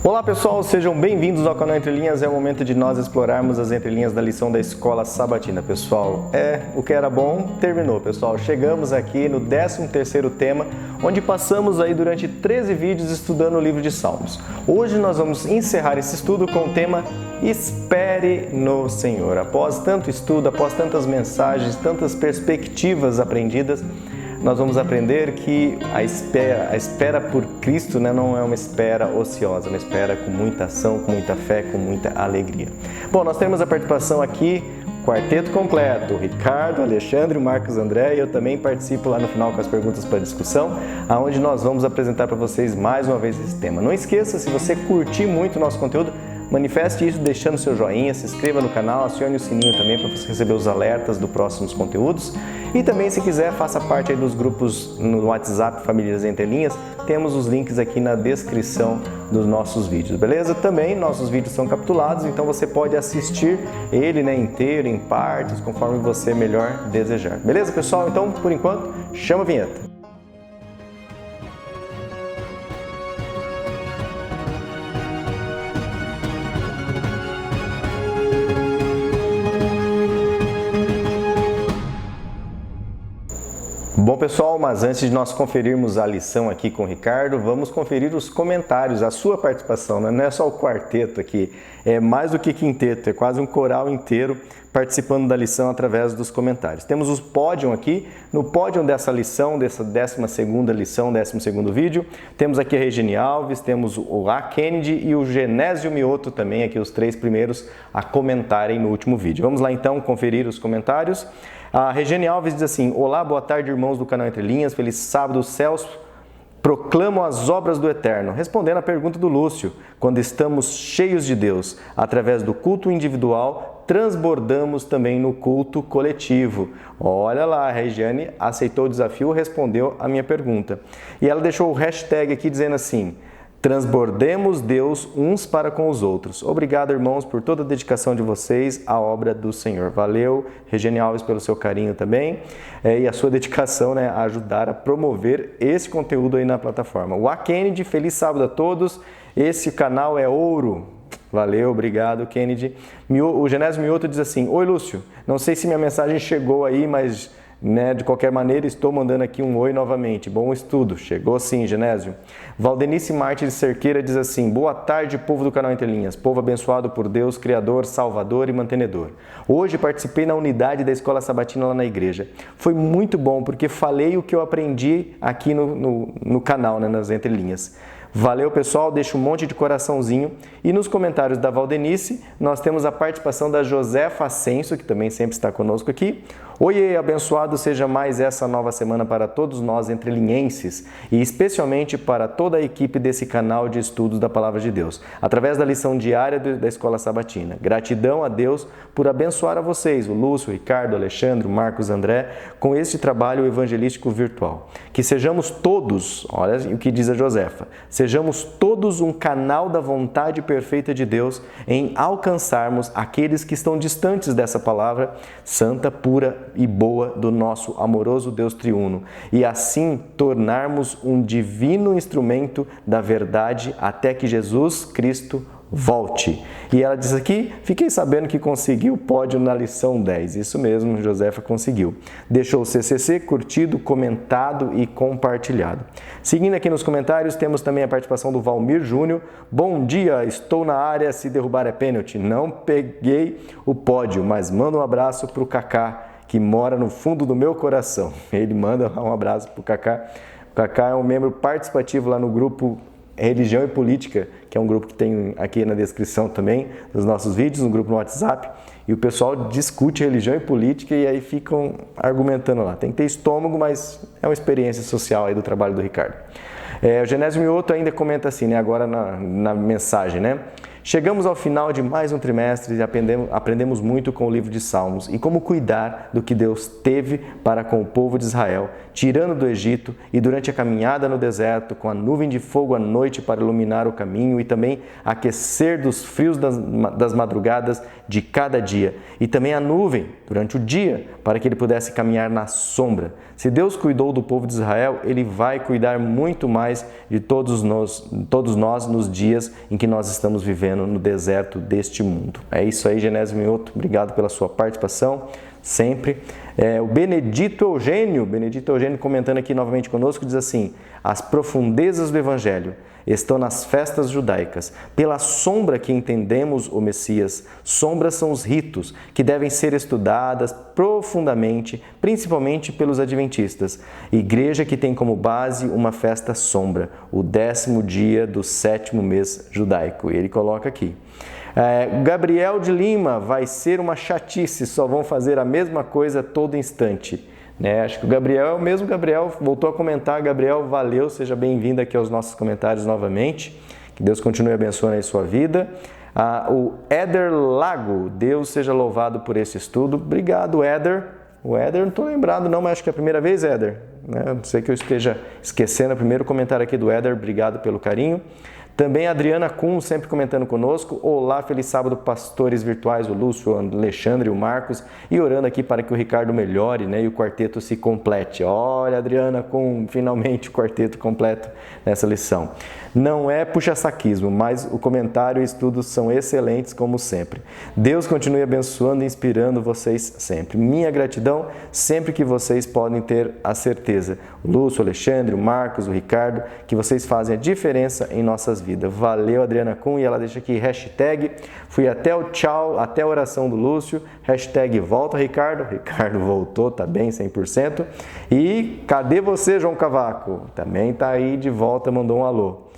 Olá pessoal, sejam bem-vindos ao canal Entre Linhas. É o momento de nós explorarmos as entrelinhas da lição da Escola Sabatina, pessoal. O que era bom terminou, pessoal. Chegamos aqui no 13º tema, onde passamos aí durante 13 vídeos estudando o livro de Salmos. Hoje nós vamos encerrar esse estudo com o tema Espere no Senhor. Após tanto estudo, após tantas mensagens, tantas perspectivas aprendidas, nós vamos aprender que a espera por Cristo, não é uma espera ociosa, é uma espera com muita ação, com muita fé, com muita alegria. Bom, nós temos a participação aqui, quarteto completo, Ricardo, Alexandre, Marcos, André, e eu também participo lá no final com as perguntas para discussão, aonde nós vamos apresentar para vocês mais uma vez esse tema. Não esqueça, se você curtir muito o nosso conteúdo, manifeste isso deixando seu joinha, se inscreva no canal, acione o sininho também para você receber os alertas dos próximos conteúdos. E também, se quiser, faça parte aí dos grupos no WhatsApp Famílias Entre Linhas. Temos os links aqui na descrição dos nossos vídeos, beleza? Também nossos vídeos são capitulados, então você pode assistir ele inteiro, em partes, conforme você melhor desejar. Beleza, pessoal? Então, por enquanto, chama a vinheta. Bom pessoal, mas antes de nós conferirmos a lição aqui com o Ricardo, vamos conferir os comentários, a sua participação, não é só o quarteto aqui, é mais do que quinteto, é quase um coral inteiro participando da lição através dos comentários. Temos os pódios aqui, no pódio dessa lição, dessa 12ª lição, 12º vídeo, temos aqui a Regine Alves, temos o A. Kennedy e o Genésio Mioto também, aqui os 3 primeiros a comentarem no último vídeo. Vamos lá então conferir os comentários. A Regine Alves diz assim: olá, boa tarde irmãos do canal Entre Linhas, feliz sábado, os céus proclamam as obras do Eterno. Respondendo à pergunta do Lúcio, quando estamos cheios de Deus, através do culto individual, transbordamos também no culto coletivo. Olha lá, a Regiane aceitou o desafio, respondeu a minha pergunta. E ela deixou o hashtag aqui dizendo assim: transbordemos Deus uns para com os outros. Obrigado, irmãos, por toda a dedicação de vocês à obra do Senhor. Valeu, Regine Alves, pelo seu carinho também e a sua dedicação a ajudar a promover esse conteúdo aí na plataforma. O A. Kennedy, feliz sábado a todos. Esse canal é ouro. Valeu, obrigado, Kennedy. O Genésio Mioto diz assim: oi, Lúcio, não sei se minha mensagem chegou aí, mas de qualquer maneira, estou mandando aqui um oi novamente. Bom estudo. Chegou sim, Genésio. Valdenice Martins Cerqueira diz assim: boa tarde, povo do canal Entre Linhas. Povo abençoado por Deus, Criador, Salvador e Mantenedor. Hoje participei na unidade da Escola Sabatina lá na igreja. Foi muito bom, porque falei o que eu aprendi aqui no canal, nas Entre Linhas. Valeu, pessoal, deixa um monte de coraçãozinho. E nos comentários da Valdenice, nós temos a participação da Josefa Ascenso, que também sempre está conosco aqui. Oiê, abençoado seja mais essa nova semana para todos nós entrelinhenses e especialmente para toda a equipe desse canal de estudos da Palavra de Deus, através da lição diária da Escola Sabatina. Gratidão a Deus por abençoar a vocês, o Lúcio, o Ricardo, o Alexandre, o Marcos, o André, com este trabalho evangelístico virtual. Que sejamos todos, olha o que diz a Josefa, sejamos todos um canal da vontade perfeita de Deus em alcançarmos aqueles que estão distantes dessa palavra santa, pura e boa do nosso amoroso Deus triuno, e assim tornarmos um divino instrumento da verdade até que Jesus Cristo volte. E ela diz aqui: fiquei sabendo que conseguiu o pódio na lição 10. Isso mesmo, Josefa conseguiu. Deixou o CCC curtido, comentado e compartilhado. Seguindo aqui nos comentários, temos também a participação do Valmir Júnior. Bom dia, estou na área, se derrubar é pênalti. Não peguei o pódio, mas manda um abraço para o Kaká, que mora no fundo do meu coração. Ele manda um abraço para o Kaká. O Kaká é um membro participativo lá no grupo Religião e Política, que é um grupo que tem aqui na descrição também dos nossos vídeos, um grupo no WhatsApp, e o pessoal discute religião e política e aí ficam argumentando lá. Tem que ter estômago, mas é uma experiência social aí do trabalho do Ricardo. O Genésio Mioto ainda comenta assim, agora na mensagem, Chegamos ao final de mais um trimestre e aprendemos muito com o livro de Salmos e como cuidar do que Deus teve para com o povo de Israel, tirando do Egito e durante a caminhada no deserto, com a nuvem de fogo à noite para iluminar o caminho e também aquecer dos frios das madrugadas de cada dia, e também a nuvem durante o dia para que ele pudesse caminhar na sombra. Se Deus cuidou do povo de Israel, Ele vai cuidar muito mais de todos nós nos dias em que nós estamos vivendo no deserto deste mundo. É isso aí, Genésio Mioto. Obrigado pela sua participação, sempre. O Benedito Eugênio comentando aqui novamente conosco, diz assim: as profundezas do Evangelho estão nas festas judaicas. Pela sombra que entendemos o Messias, sombras são os ritos que devem ser estudadas profundamente, principalmente pelos adventistas. Igreja que tem como base uma festa sombra, o 10º dia do 7º mês judaico. Ele coloca aqui. Gabriel de Lima, vai ser uma chatice, só vão fazer a mesma coisa todo instante. Acho que o Gabriel é o mesmo Gabriel, voltou a comentar. Gabriel, valeu, seja bem-vindo aqui aos nossos comentários novamente. Que Deus continue abençoando a sua vida. O Éder Lago, Deus seja louvado por esse estudo. Obrigado, Éder. O Éder, não estou lembrado não, mas acho que é a primeira vez, Éder. Não sei que eu esteja esquecendo o primeiro comentário aqui do Éder, obrigado pelo carinho. Também a Adriana Kuhn, sempre comentando conosco. Olá, feliz sábado, pastores virtuais, o Lúcio, o Alexandre e o Marcos. E orando aqui para que o Ricardo melhore, e o quarteto se complete. Olha, Adriana Kuhn, finalmente o quarteto completo nessa lição. Não é puxa-saquismo, mas o comentário e o estudo são excelentes, como sempre. Deus continue abençoando e inspirando vocês sempre. Minha gratidão sempre que vocês podem ter a certeza. O Lúcio, o Alexandre, o Marcos, o Ricardo, que vocês fazem a diferença em nossas vidas. Valeu, Adriana Kuhn, e ela deixa aqui hashtag, fui até o tchau, até a oração do Lúcio, hashtag volta, Ricardo. Ricardo voltou, tá bem, 100%. E cadê você, João Cavaco? Também tá aí de volta, mandou um alô.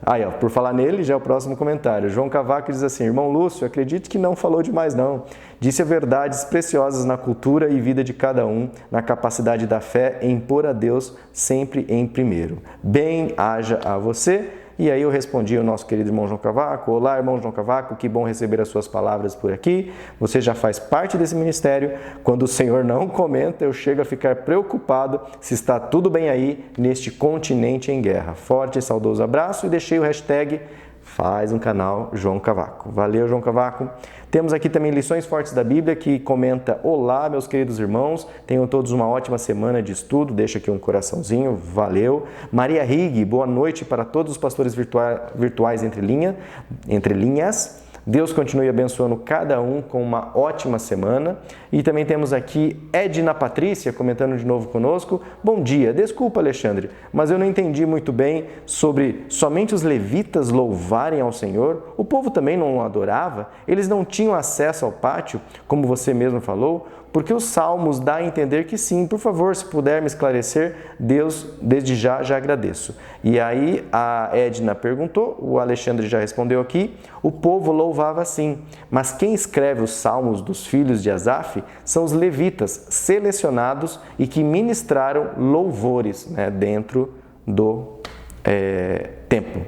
Aí, por falar nele, já é o próximo comentário. João Cavaco diz assim: irmão Lúcio, acredito que não falou demais não. Disse verdades preciosas na cultura e vida de cada um, na capacidade da fé em pôr a Deus sempre em primeiro. Bem haja a você. E aí eu respondi ao nosso querido irmão João Cavaco: olá, irmão João Cavaco, que bom receber as suas palavras por aqui. Você já faz parte desse ministério. Quando o Senhor não comenta, eu chego a ficar preocupado se está tudo bem aí neste continente em guerra. Forte e saudoso abraço, e deixei o hashtag faz um canal João Cavaco. Valeu, João Cavaco. Temos aqui também Lições Fortes da Bíblia, que comenta: olá, meus queridos irmãos, tenham todos uma ótima semana de estudo. Deixa aqui um coraçãozinho, valeu. Maria Rig, boa noite para todos os pastores virtuais entre linhas. Deus continue abençoando cada um com uma ótima semana. E também temos aqui Edna Patrícia comentando de novo conosco. Bom dia, desculpa, Alexandre, mas eu não entendi muito bem sobre somente os levitas louvarem ao Senhor. O povo também não o adorava? Eles não tinham acesso ao pátio, como você mesmo falou? Porque os Salmos dá a entender que sim. Por favor, se puder me esclarecer, Deus, desde já agradeço. E aí a Edna perguntou, o Alexandre já respondeu aqui: o povo louvava sim, mas quem escreve os Salmos dos filhos de Asaf são os levitas selecionados e que ministraram louvores dentro do templo.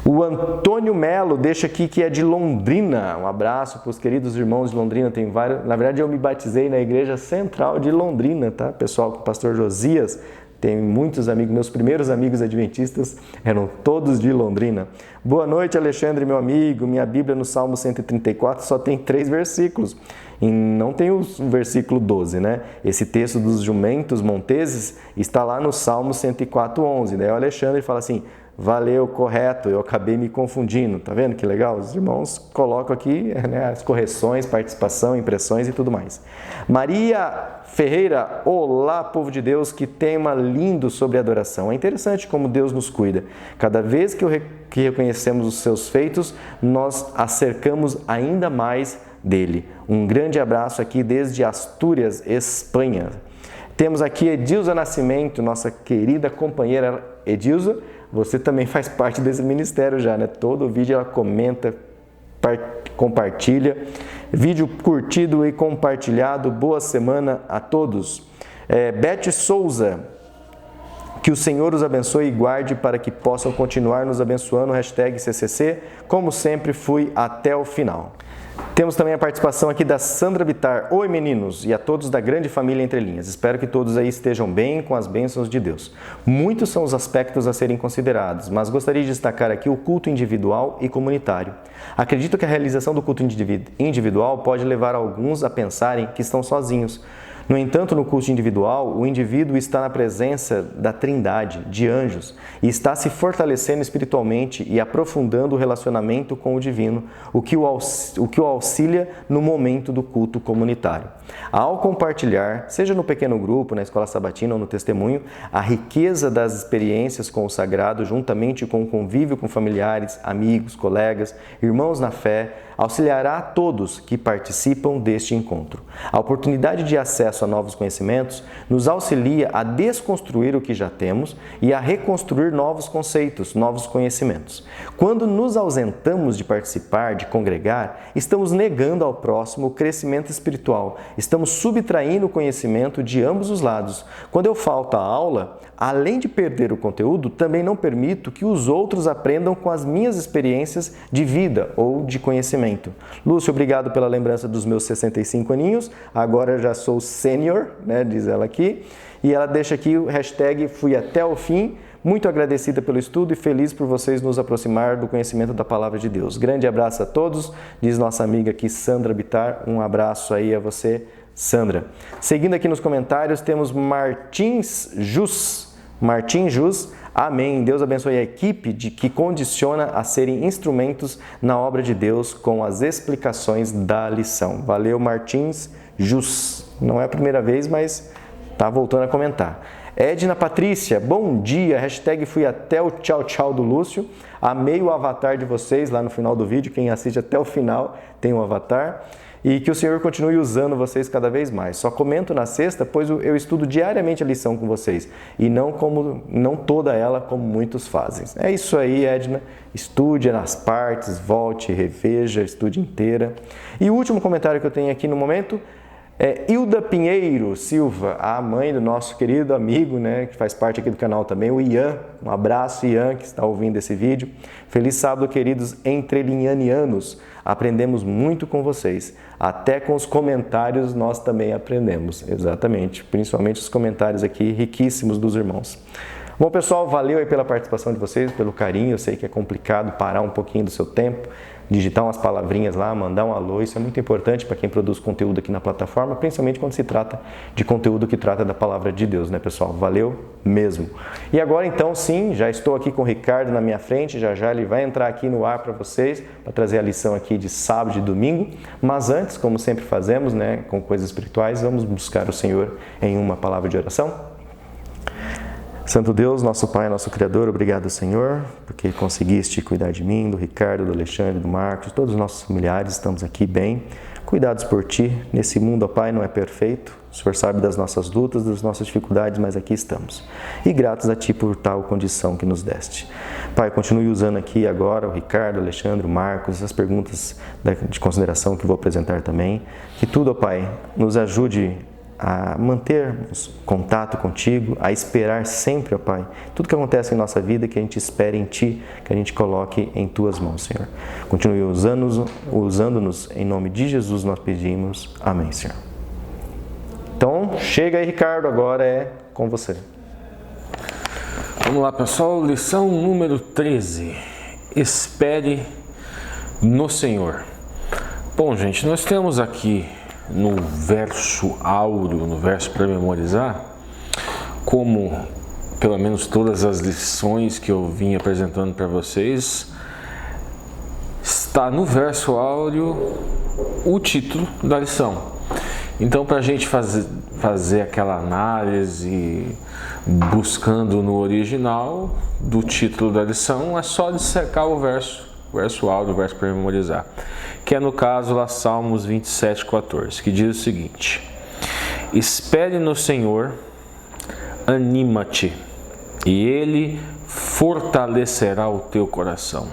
O Antônio Melo deixa aqui que é de Londrina. Um abraço para os queridos irmãos de Londrina. Tem vários. Na verdade, eu me batizei na Igreja Central de Londrina, tá? Pessoal, com o pastor Josias. Tem muitos amigos, meus primeiros amigos adventistas eram todos de Londrina. Boa noite, Alexandre, meu amigo. Minha Bíblia no Salmo 134 só tem 3 versículos. E não tem o versículo 12, Esse texto dos jumentos monteses está lá no Salmo 104:11. Daí o Alexandre fala assim: valeu, correto, eu acabei me confundindo. Tá vendo que legal? Os irmãos colocam aqui as correções, participação, impressões e tudo mais. Maria Ferreira, olá, povo de Deus, que tema lindo sobre adoração. É interessante como Deus nos cuida. Cada vez que reconhecemos os seus feitos, nós acercamos ainda mais dele. Um grande abraço aqui desde Astúrias, Espanha. Temos aqui Edilza Nascimento, nossa querida companheira Edilza. Você também faz parte desse ministério já, Todo vídeo ela comenta, compartilha. Vídeo curtido e compartilhado. Boa semana a todos. Beth Souza, Que o Senhor os abençoe e guarde para que possam continuar nos abençoando. #CCC, como sempre fui até o final. Temos também a participação aqui da Sandra Bittar. Oi meninos e a todos da grande família Entre Linhas. Espero que todos aí estejam bem com as bênçãos de Deus. Muitos são os aspectos a serem considerados, mas gostaria de destacar aqui o culto individual e comunitário. Acredito que a realização do culto individual pode levar alguns a pensarem que estão sozinhos. No entanto, no culto individual, o indivíduo está na presença da Trindade, de anjos, e está se fortalecendo espiritualmente e aprofundando o relacionamento com o divino, o que o auxilia no momento do culto comunitário. Ao compartilhar, seja no pequeno grupo, na escola sabatina ou no testemunho, a riqueza das experiências com o sagrado, juntamente com o convívio com familiares, amigos, colegas, irmãos na fé, auxiliará a todos que participam deste encontro. A oportunidade de acesso a novos conhecimentos nos auxilia a desconstruir o que já temos e a reconstruir novos conceitos, novos conhecimentos. Quando nos ausentamos de participar, de congregar, estamos negando ao próximo o crescimento espiritual, estamos subtraindo o conhecimento de ambos os lados. Quando eu falto à aula, além de perder o conteúdo, também não permito que os outros aprendam com as minhas experiências de vida ou de conhecimento. Lúcio, obrigado pela lembrança dos meus 65 aninhos, agora eu já sou sênior, né, diz ela aqui, e ela deixa aqui o #fui até o fim, muito agradecida pelo estudo e feliz por vocês nos aproximar do conhecimento da Palavra de Deus. Grande abraço a todos, diz nossa amiga aqui Sandra Bittar, um abraço aí a você, Sandra. Seguindo aqui nos comentários, temos Martins Jus, amém. Deus abençoe a equipe que condiciona a serem instrumentos na obra de Deus com as explicações da lição. Valeu, Martins Jus. Não é a primeira vez, mas tá voltando a comentar. Edna Patrícia, bom dia. #fui até o tchau do Lúcio. Amei o avatar de vocês lá no final do vídeo. Quem assiste até o final tem um avatar. E que o Senhor continue usando vocês cada vez mais. Só comento na sexta, pois eu estudo diariamente a lição com vocês. E não toda ela, como muitos fazem. É isso aí, Edna. Estude nas partes, volte, reveja, estude inteira. E o último comentário que eu tenho aqui no momento é Hilda Pinheiro Silva, a mãe do nosso querido amigo, né, que faz parte aqui do canal também, o Ian. Um abraço, Ian, que está ouvindo esse vídeo. Feliz sábado, queridos entrelinhanianos. Aprendemos muito com vocês. Até com os comentários nós também aprendemos. Exatamente, principalmente os comentários aqui riquíssimos dos irmãos. Bom, pessoal, valeu aí pela participação de vocês, pelo carinho. Eu sei que é complicado parar um pouquinho do seu tempo, digitar umas palavrinhas lá, mandar um alô. Isso é muito importante para quem produz conteúdo aqui na plataforma, principalmente quando se trata de conteúdo que trata da palavra de Deus, né, pessoal? Valeu mesmo. E agora, então, sim, já estou aqui com o Ricardo na minha frente. Já ele vai entrar aqui no ar para vocês, para trazer a lição aqui de sábado e domingo. Mas antes, como sempre fazemos, né, com coisas espirituais, vamos buscar o Senhor em uma palavra de oração. Santo Deus, nosso Pai, nosso Criador, obrigado, Senhor, porque conseguiste cuidar de mim, do Ricardo, do Alexandre, do Marcos, todos os nossos familiares, estamos aqui bem, cuidados por Ti. Nesse mundo, ó Pai, não é perfeito, o Senhor sabe das nossas lutas, das nossas dificuldades, mas aqui estamos. E gratos a Ti por tal condição que nos deste. Pai, continue usando aqui agora o Ricardo, o Alexandre, o Marcos, essas perguntas de consideração que vou apresentar também. Que tudo, ó Pai, nos ajude a mantermos contato contigo, a esperar sempre, ó Pai, tudo que acontece em nossa vida, que a gente espere em Ti, que a gente coloque em Tuas mãos, Senhor. Continue usando-nos, em nome de Jesus nós pedimos. Amém, Senhor. Então, chega aí, Ricardo, agora é com você. Vamos lá, pessoal, lição número 13. Espere no Senhor. Bom, gente, nós temos aqui no verso áureo, no verso para memorizar, como pelo menos todas as lições que eu vim apresentando para vocês, está no verso áureo o título da lição. Então, para a gente fazer aquela análise buscando no original do título da lição, é só dissecar o verso áureo, o verso para memorizar, que é no caso lá Salmos 27:14, que diz o seguinte: espere no Senhor, anima-te, e Ele fortalecerá o teu coração.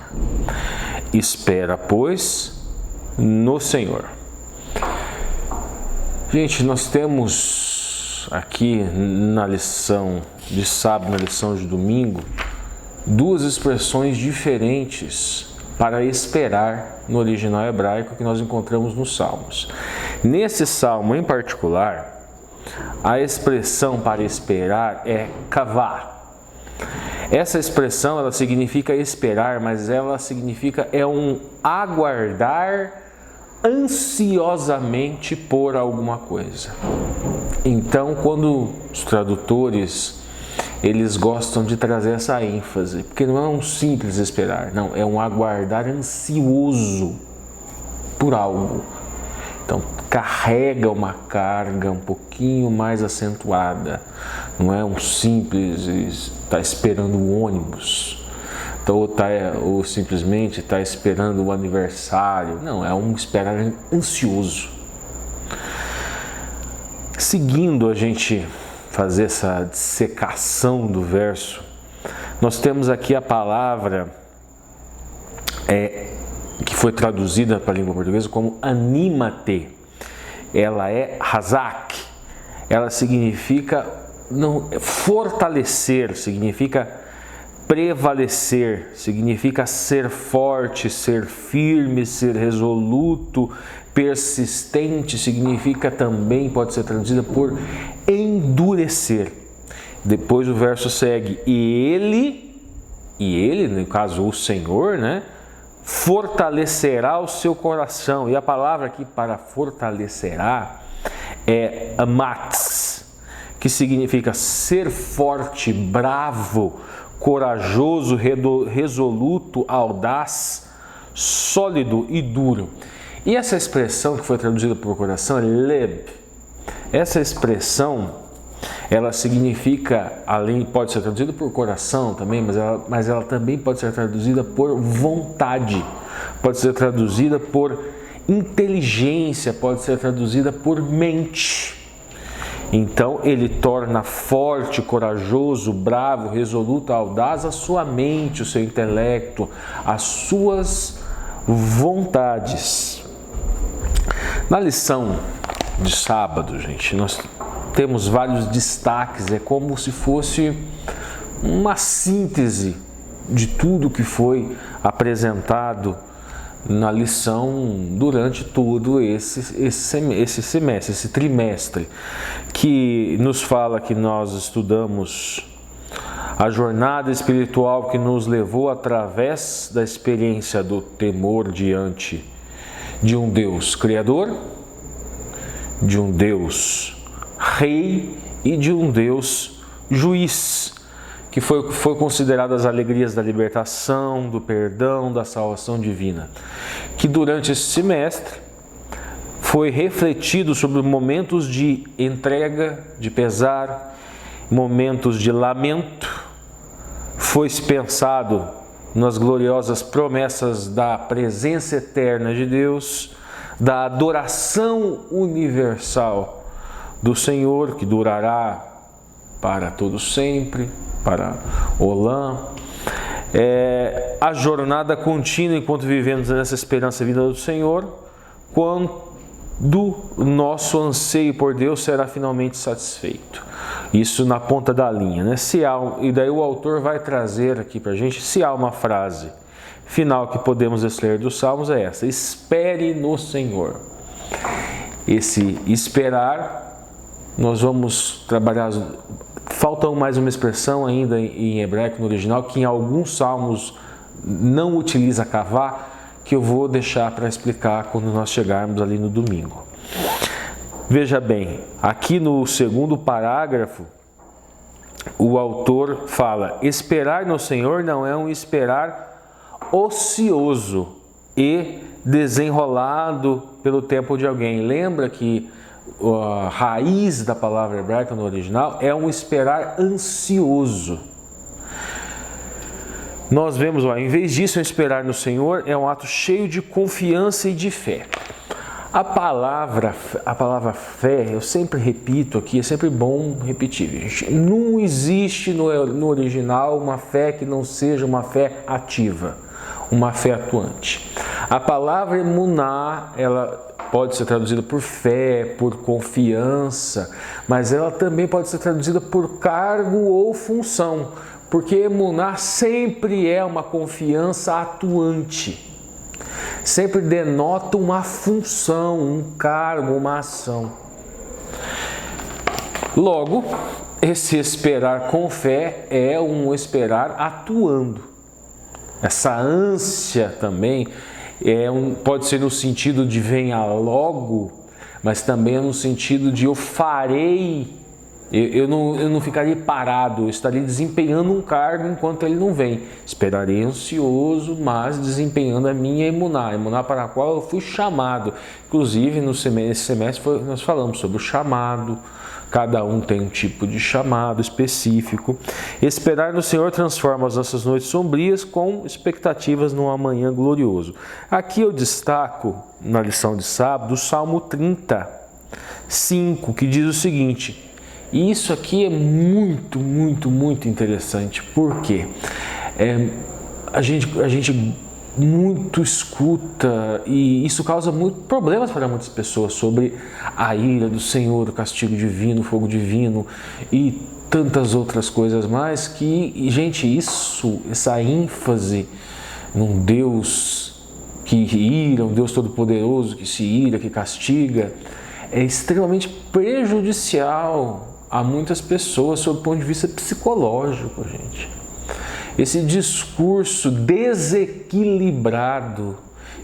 Espera, pois, no Senhor. Gente, nós temos aqui na lição de sábado, na lição de domingo, duas expressões diferentes para esperar no original hebraico que nós encontramos nos Salmos. Nesse salmo em particular, a expressão para esperar é kavá. Essa expressão, ela significa esperar, mas ela significa um aguardar ansiosamente por alguma coisa. Então, quando os tradutores, eles gostam de trazer essa ênfase, porque não é um simples esperar, não, é um aguardar ansioso por algo. Então, carrega uma carga um pouquinho mais acentuada. Não é um simples estar esperando o ônibus, ou simplesmente estar esperando o aniversário. Não, é um esperar ansioso. Seguindo a gente fazer essa dissecação do verso, nós temos aqui a palavra que foi traduzida para a língua portuguesa como anima-te. Ela é hazak. Ela significa fortalecer, significa prevalecer, significa ser forte, ser firme, ser resoluto, persistente, significa também, pode ser traduzida por endurecer. Depois o verso segue, e ele, no caso o Senhor, fortalecerá o seu coração. E a palavra aqui para fortalecerá é amatz, que significa ser forte, bravo, corajoso, resoluto, audaz, sólido e duro. E essa expressão que foi traduzida por coração é leb. Essa expressão, ela significa, pode ser traduzida por coração também, mas ela também pode ser traduzida por vontade, pode ser traduzida por inteligência, pode ser traduzida por mente. Então, ele torna forte, corajoso, bravo, resoluto, audaz a sua mente, o seu intelecto, as suas vontades. Na lição de sábado, gente, nós temos vários destaques, é como se fosse uma síntese de tudo que foi apresentado na lição durante todo esse semestre, esse trimestre, que nos fala que nós estudamos a jornada espiritual que nos levou através da experiência do temor diante de um Deus Criador, de um Deus Rei e de um Deus Juiz, que foi considerado as alegrias da libertação, do perdão, da salvação divina, que durante esse semestre foi refletido sobre momentos de entrega, de pesar, momentos de lamento, foi pensado nas gloriosas promessas da presença eterna de Deus, da adoração universal do Senhor, que durará para todo sempre, para Olã, a jornada contínua enquanto vivemos nessa esperança vinda do Senhor, quando o nosso anseio por Deus será finalmente satisfeito. Isso na ponta da linha, e daí o autor vai trazer aqui para a gente, se há uma frase final que podemos extrair dos Salmos, é essa: espere no Senhor. Esse esperar, nós vamos trabalhar. Falta mais uma expressão ainda em hebraico no original, que em alguns salmos não utiliza kavá, que eu vou deixar para explicar quando nós chegarmos ali no domingo. Veja bem, aqui no segundo parágrafo, o autor fala: esperar no Senhor não é um esperar ocioso e desenrolado pelo tempo de alguém. Lembra que a raiz da palavra hebraica no original é um esperar ansioso. Nós vemos, em vez disso, esperar no Senhor é um ato cheio de confiança e de fé. A palavra fé, eu sempre repito aqui, é sempre bom repetir, gente. Não existe no original uma fé que não seja uma fé ativa, uma fé atuante. A palavra emuná, ela pode ser traduzida por fé, por confiança, mas ela também pode ser traduzida por cargo ou função, porque emuná sempre é uma confiança atuante, sempre denota uma função, um cargo, uma ação. Logo, esse esperar com fé é um esperar atuando. Essa ânsia também pode ser no sentido de venha logo, mas também é no sentido de eu farei, eu não ficarei parado, eu estarei desempenhando um cargo enquanto ele não vem. Esperarei ansioso, mas desempenhando a minha emuná para a qual eu fui chamado. Inclusive, nesse semestre nós falamos sobre o chamado. Cada um tem um tipo de chamado específico. Esperar no Senhor transforma as nossas noites sombrias com expectativas num amanhã glorioso. Aqui eu destaco, na lição de sábado, o Salmo 35, que diz o seguinte. E isso aqui é muito, muito, muito interessante. Por quê? A gente muito escuta e isso causa muitos problemas para muitas pessoas sobre a ira do Senhor, o castigo divino, o fogo divino e tantas outras coisas mais que, gente, essa ênfase num Deus que ira, um Deus todo-poderoso que se ira, que castiga, é extremamente prejudicial a muitas pessoas sob o ponto de vista psicológico, gente. Esse discurso desequilibrado,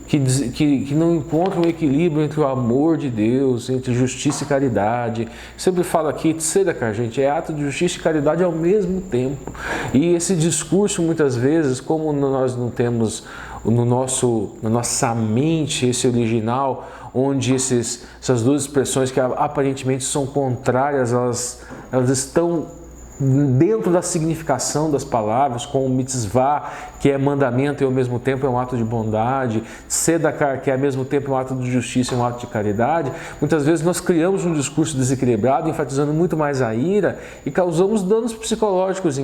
que não encontra um equilíbrio entre o amor de Deus, entre justiça e caridade. Sempre falo aqui, tzedakah, gente, é ato de justiça e caridade ao mesmo tempo. E esse discurso, muitas vezes, como nós não temos na nossa mente esse original, onde essas duas expressões que aparentemente são contrárias, elas estão dentro da significação das palavras, com o mitzvah, que é mandamento e ao mesmo tempo é um ato de bondade, tzedakah, que é ao mesmo tempo um ato de justiça e um ato de caridade, muitas vezes nós criamos um discurso desequilibrado, enfatizando muito mais a ira e causamos danos psicológicos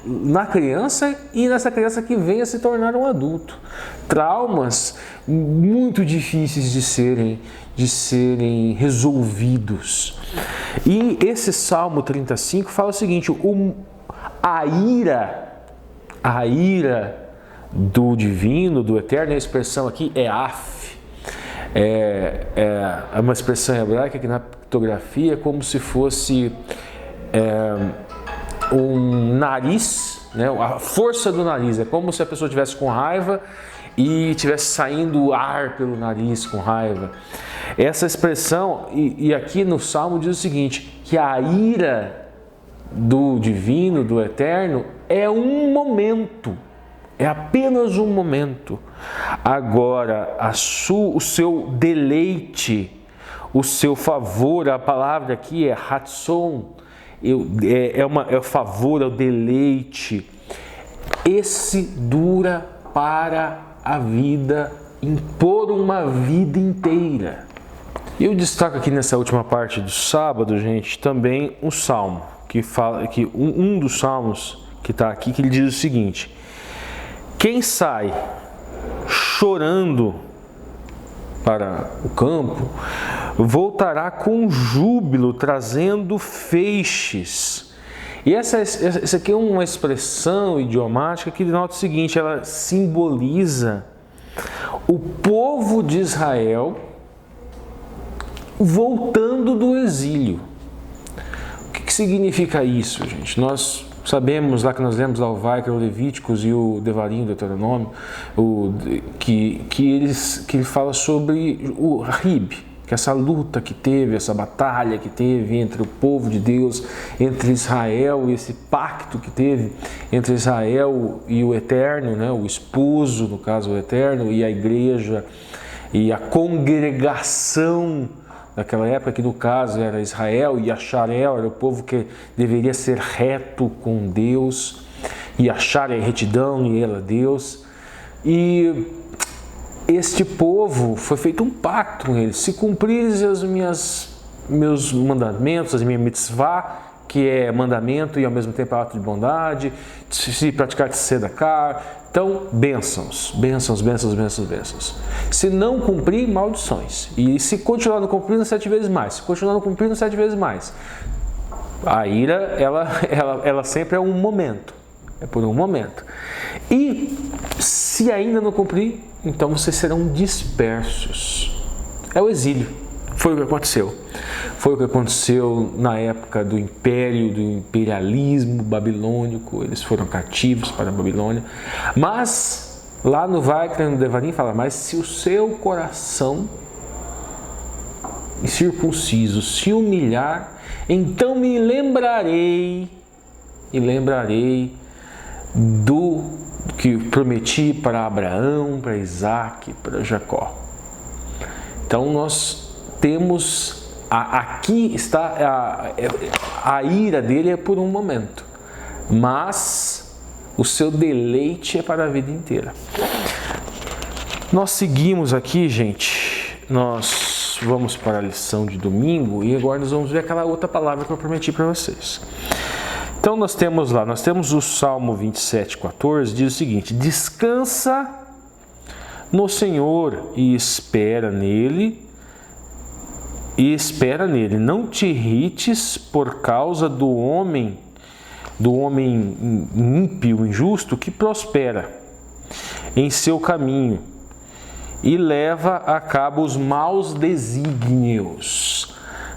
na criança e nessa criança que vem a se tornar um adulto. Traumas muito difíceis de serem resolvidos. E esse Salmo 35 fala o seguinte, a ira do divino, do eterno, a expressão aqui é af, é uma expressão hebraica que na pictografia é como se fosse um nariz, né? A força do nariz, é como se a pessoa estivesse com raiva e estivesse saindo ar pelo nariz com raiva. Essa expressão, e aqui no Salmo diz o seguinte, que a ira do divino, do eterno, é um momento, é apenas um momento. Agora, o seu deleite, o seu favor, a palavra aqui é ratson, é o favor, é o deleite. Esse dura para a vida, por uma vida inteira. Eu destaco aqui nessa última parte do sábado, gente, também um salmo, que fala que um dos salmos que está aqui, que ele diz o seguinte: quem sai chorando para o campo, voltará com júbilo, trazendo feixes. E essa aqui é uma expressão idiomática que denota o seguinte, ela simboliza o povo de Israel voltando do exílio. O que significa isso, gente? Nós sabemos lá que nós lemos lá o Vaikra, o Levíticos e o Devarim, o Deuteronômio, que ele fala sobre o Rib, que essa luta que teve, essa batalha que teve entre o povo de Deus, entre Israel, e esse pacto que teve entre Israel e o Eterno, né? O esposo, no caso o Eterno, e a igreja, e a congregação daquela época, que no caso era Israel, e Acharel era o povo que deveria ser reto com Deus, e Achar é retidão e ela Deus. E este povo, foi feito um pacto com eles: se cumprires meus mandamentos, as minhas mitzvah, que é mandamento e ao mesmo tempo é ato de bondade, se praticar de tzedakah. Então, bênçãos, bênçãos, bênçãos, bênçãos, bênçãos. Se não cumprir, maldições. E se continuar não cumprindo, 7 vezes mais. Se continuar não cumprindo, 7 vezes mais. A ira, ela sempre é um momento. É por um momento. E se ainda não cumprir, então vocês serão dispersos. É o exílio. Foi o que aconteceu. Foi o que aconteceu na época do império, do imperialismo babilônico. Eles foram cativos para a Babilônia. Mas, lá no Vaikra, no Devarim, fala, mas se o seu coração incircunciso se humilhar, então me lembrarei do que prometi para Abraão, para Isaac, para Jacó. Então nós temos, aqui está, a ira dele é por um momento, mas o seu deleite é para a vida inteira. Nós seguimos aqui, gente, nós vamos para a lição de domingo e agora nós vamos ver aquela outra palavra que eu prometi para vocês. Então nós temos o Salmo 27:14, diz o seguinte: descansa no Senhor e espera nele, não te irrites por causa do homem ímpio, injusto, que prospera em seu caminho e leva a cabo os maus desígnios.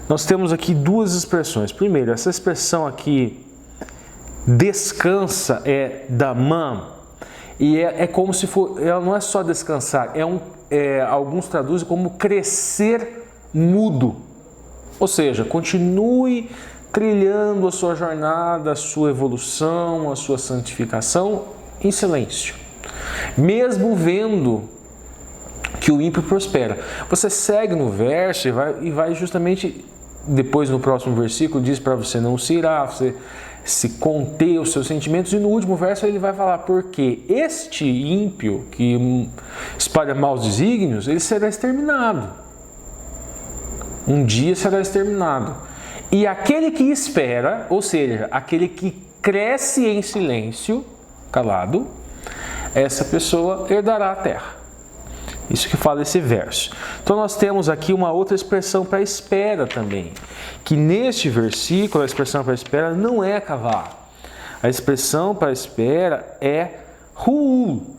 Nós temos aqui duas expressões. Primeiro, essa expressão aqui, descansa, é damam, e é como se for, ela não é só descansar, alguns traduzem como crescer mudo, ou seja, continue trilhando a sua jornada, a sua evolução, a sua santificação em silêncio, mesmo vendo que o ímpio prospera. Você segue no verso e vai justamente depois no próximo versículo diz para você não se irar, você se conter os seus sentimentos, e no último verso ele vai falar porque este ímpio que espalha maus desígnios, ele será exterminado. Um dia será exterminado. E aquele que espera, ou seja, aquele que cresce em silêncio, calado, essa pessoa herdará a terra. Isso que fala esse verso. Então nós temos aqui uma outra expressão para espera também, que neste versículo a expressão para espera não é kavar. A expressão para espera é ruul.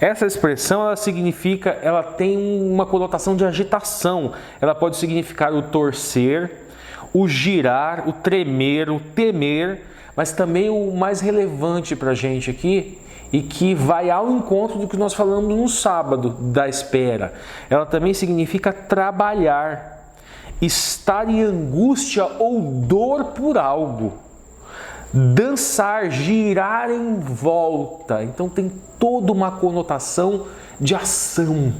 Essa expressão ela tem uma conotação de agitação. Ela pode significar o torcer, o girar, o tremer, o temer, mas também o mais relevante para a gente aqui, e que vai ao encontro do que nós falamos no sábado, da espera. Ela também significa trabalhar, estar em angústia ou dor por algo, dançar, girar em volta. Então tem toda uma conotação de ação,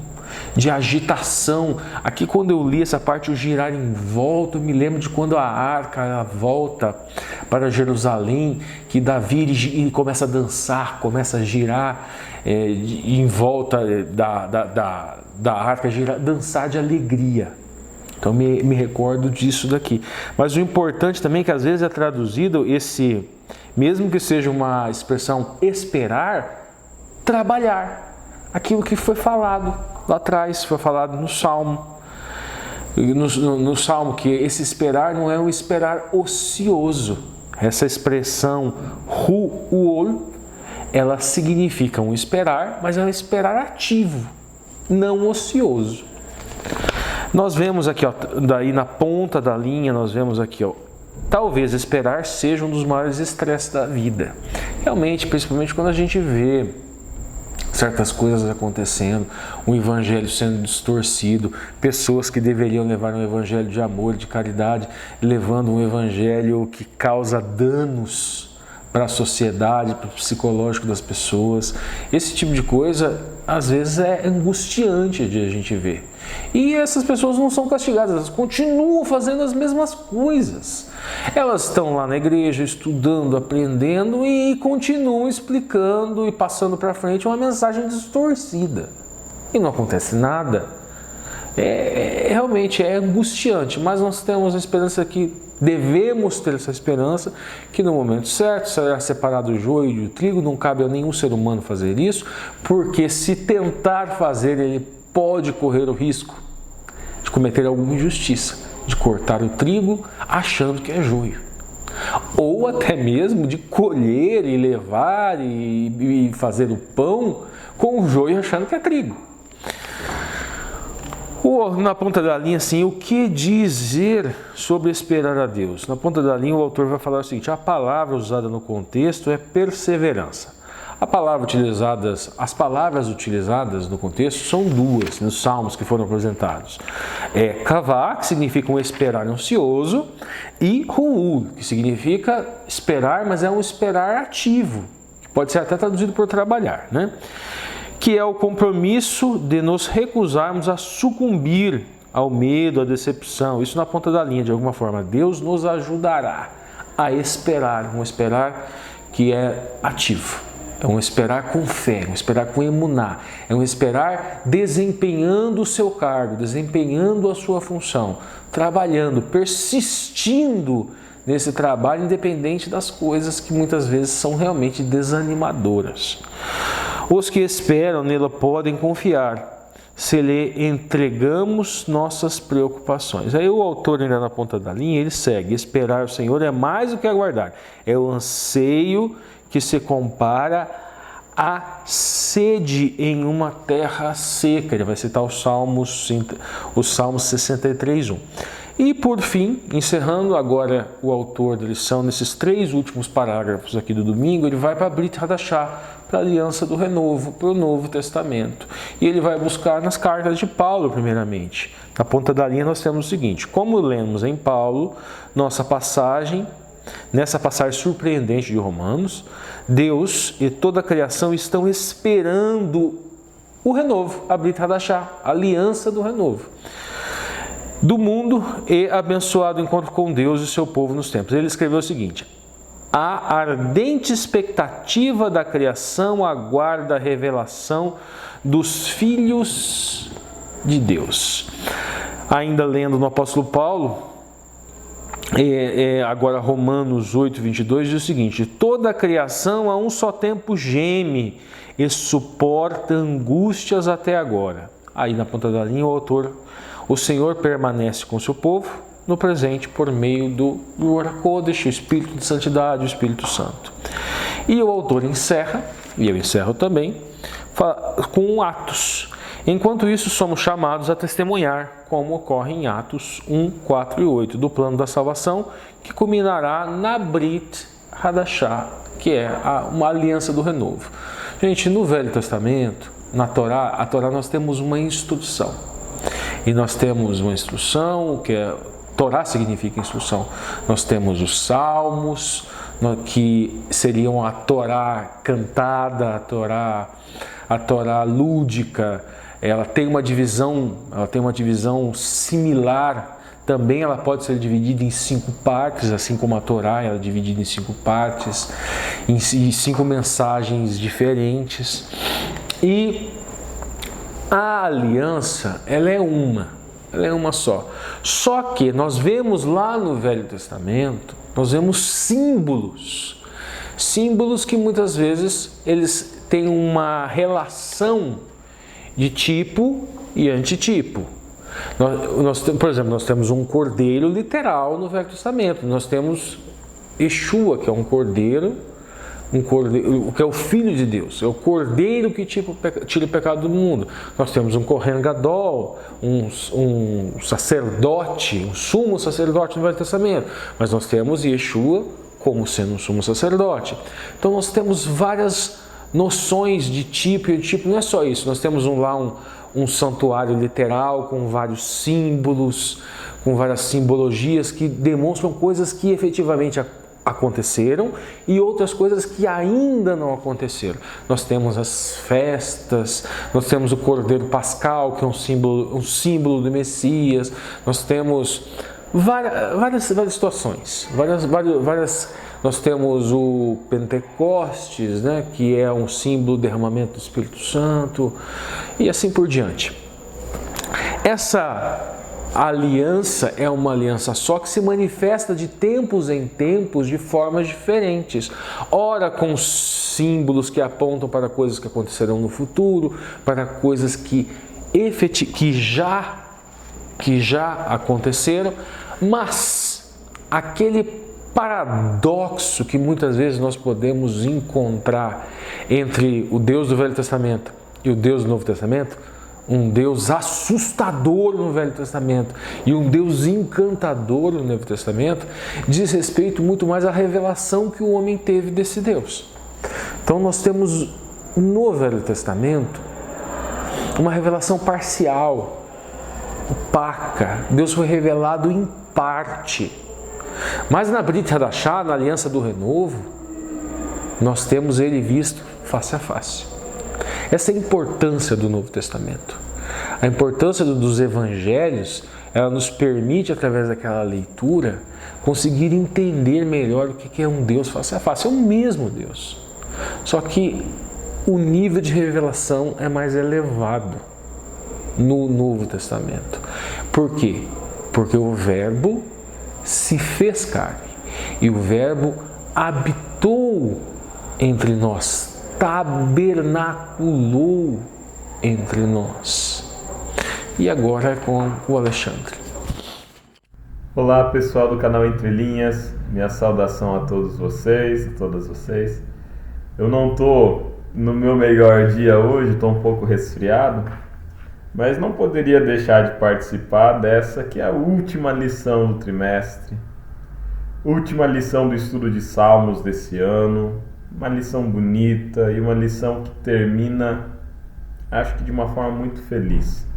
de agitação. Aqui quando eu li essa parte, o girar em volta, eu me lembro de quando a arca volta para Jerusalém, que Davi começa a dançar, começa a girar em volta da arca, dançar de alegria. Então me recordo disso daqui. Mas o importante também é que às vezes é traduzido mesmo que seja uma expressão esperar, trabalhar. Aquilo que foi falado lá atrás, foi falado no Salmo. No Salmo, que esse esperar não é um esperar ocioso. Essa expressão ruol, ela significa um esperar, mas é um esperar ativo, não ocioso. Nós vemos aqui, daí na ponta da linha, nós vemos aqui, talvez esperar seja um dos maiores estresses da vida. Realmente, principalmente quando a gente vê certas coisas acontecendo, o evangelho sendo distorcido, pessoas que deveriam levar um evangelho de amor, de caridade, levando um evangelho que causa danos para a sociedade, para o psicológico das pessoas. Esse tipo de coisa, às vezes, é angustiante de a gente ver. E essas pessoas não são castigadas, elas continuam fazendo as mesmas coisas. Elas estão lá na igreja, estudando, aprendendo e continuam explicando e passando para frente uma mensagem distorcida. E não acontece nada. Realmente é angustiante, mas nós temos a esperança que devemos ter essa esperança que no momento certo será separado o joio do trigo. Não cabe a nenhum ser humano fazer isso, porque se tentar fazer, ele pode correr o risco de cometer alguma injustiça, de cortar o trigo achando que é joio, ou até mesmo de colher e levar e fazer o pão com o joio achando que é trigo. Na ponta da linha, assim, o que dizer sobre esperar a Deus? Na ponta da linha, o autor vai falar o seguinte: a palavra usada no contexto é perseverança. As palavras utilizadas no contexto são duas, nos salmos que foram apresentados. Kavá, que significa um esperar ansioso, e ruú, que significa esperar, mas é um esperar ativo, que pode ser até traduzido por trabalhar, né? Que é o compromisso de nos recusarmos a sucumbir ao medo, à decepção. Isso na ponta da linha, de alguma forma. Deus nos ajudará a esperar, um esperar que é ativo. É um esperar com fé, um esperar com emuná. É um esperar desempenhando o seu cargo, desempenhando a sua função, trabalhando, persistindo nesse trabalho, independente das coisas que muitas vezes são realmente desanimadoras. Os que esperam nela podem confiar, se lhe entregamos nossas preocupações. Aí o autor, ainda na ponta da linha, ele segue: esperar o Senhor é mais do que aguardar, é o anseio que se compara à sede em uma terra seca. Ele vai citar o Salmos 63:1. E por fim, encerrando agora o autor da lição, nesses 3 últimos parágrafos aqui do domingo, ele vai para a Brit Hadashah, para a aliança do renovo, para o Novo Testamento. E ele vai buscar nas cartas de Paulo, primeiramente. Na ponta da linha nós temos o seguinte: como lemos em Paulo, nessa passagem surpreendente de Romanos, Deus e toda a criação estão esperando o renovo, a Brit Hadashah, a aliança do renovo do mundo e abençoado encontro com Deus e seu povo nos tempos. Ele escreveu o seguinte: a ardente expectativa da criação aguarda a revelação dos filhos de Deus. Ainda lendo no apóstolo Paulo, agora Romanos 8:22 diz o seguinte: toda a criação a um só tempo geme e suporta angústias até agora. Aí na ponta da linha o autor: o Senhor permanece com o seu povo no presente por meio do Ruach HaKodesh, o Espírito de Santidade, o Espírito Santo. E o autor encerra, e eu encerro também, com Atos. Enquanto isso, somos chamados a testemunhar, como ocorre em Atos 1, 4 e 8, do plano da salvação, que culminará na Brit Hadashah, que é uma aliança do renovo. Gente, no Velho Testamento, na Torá, a Torá nós temos uma instrução. E nós temos uma instrução, que é Torá significa instrução. Nós temos os salmos, que seriam a Torá cantada, a Torá lúdica. Ela tem uma divisão similar. Também ela pode ser dividida em 5 partes, assim como a Torá ela é dividida em 5 partes, em 5 mensagens diferentes. E a aliança, ela é uma só. Só que nós vemos lá no Velho Testamento, nós vemos símbolos que muitas vezes eles têm uma relação de tipo e antitipo. Por exemplo, nós temos um cordeiro literal no Velho Testamento. Nós temos Yeshua, que é um cordeiro, que é o Filho de Deus, é o cordeiro que tira o pecado do mundo. Nós temos um Kohen Gadol, um sacerdote, um sumo sacerdote no Velho Testamento, mas nós temos Yeshua como sendo um sumo sacerdote. Então nós temos várias noções de tipo e antitipo. Não é só isso, nós temos um santuário literal com vários símbolos, com várias simbologias que demonstram coisas que efetivamente aconteceram e outras coisas que ainda não aconteceram. Nós temos as festas, nós temos o Cordeiro Pascal, que é um símbolo do Messias, nós temos várias situações, nós temos o Pentecostes, né, que é um símbolo do derramamento do Espírito Santo, e assim por diante. Essa aliança é uma aliança só que se manifesta de tempos em tempos de formas diferentes. Ora com símbolos que apontam para coisas que acontecerão no futuro, para coisas que já aconteceram, mas aquele paradoxo que muitas vezes nós podemos encontrar entre o Deus do Velho Testamento e o Deus do Novo Testamento, um Deus assustador no Velho Testamento e um Deus encantador no Novo Testamento, diz respeito muito mais à revelação que o homem teve desse Deus. Então nós temos no Velho Testamento uma revelação parcial, opaca. Deus foi revelado em parte. Mas na Brit Hadashah, na Aliança do Renovo, nós temos ele visto face a face. Essa é a importância do Novo Testamento. A importância dos evangelhos, ela nos permite, através daquela leitura, conseguir entender melhor o que é um Deus face a face. É o mesmo Deus. Só que o nível de revelação é mais elevado no Novo Testamento. Por quê? Porque o Verbo se fez carne e o Verbo habitou entre nós, tabernaculou entre nós. E agora é com o Alexandre. Olá pessoal do canal Entre Linhas, minha saudação a todos vocês, a todas vocês. Eu não estou no meu melhor dia hoje, estou um pouco resfriado, mas não poderia deixar de participar dessa que é a última lição do trimestre, última lição do estudo de Salmos desse ano. Uma lição bonita e uma lição que termina, acho que de uma forma muito feliz.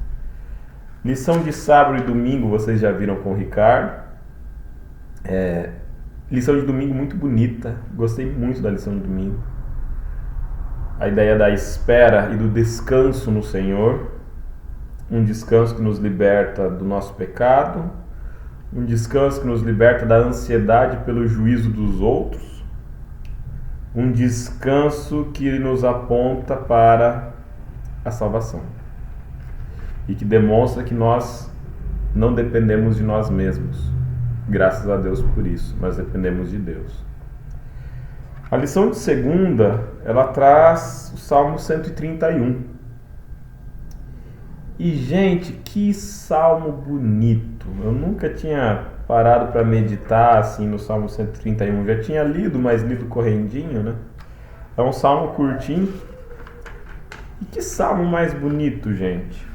Lição de sábado e domingo vocês já viram com o Ricardo. Lição de domingo muito bonita, gostei muito da lição de domingo. A ideia da espera e do descanso no Senhor. Um descanso que nos liberta do nosso pecado. Um descanso que nos liberta da ansiedade pelo juízo dos outros. Um descanso que nos aponta para a salvação e que demonstra que nós não dependemos de nós mesmos, graças a Deus por isso, nós dependemos de Deus. A lição de segunda, ela traz o Salmo 131. E gente, que salmo bonito! Eu nunca tinha parado para meditar assim no Salmo 131. Já tinha lido, mas lido correndinho, né? É um salmo curtinho. E que salmo mais bonito, gente!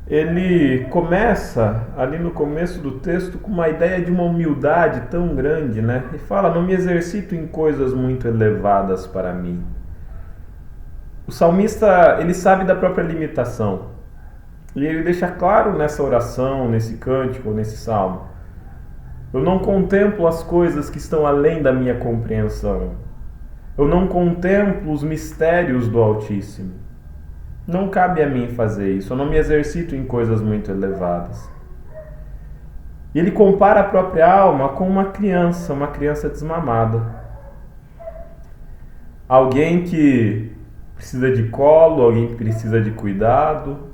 Ele começa ali no começo do texto com uma ideia de uma humildade tão grande, né? E fala: não me exercito em coisas muito elevadas para mim. O salmista, ele sabe da própria limitação. E ele deixa claro nessa oração, nesse cântico, nesse salmo: eu não contemplo as coisas que estão além da minha compreensão. Eu não contemplo os mistérios do Altíssimo. Não cabe a mim fazer isso. Eu não me exercito em coisas muito elevadas. E ele compara a própria alma com uma criança desmamada. Alguém que precisa de colo, alguém que precisa de cuidado.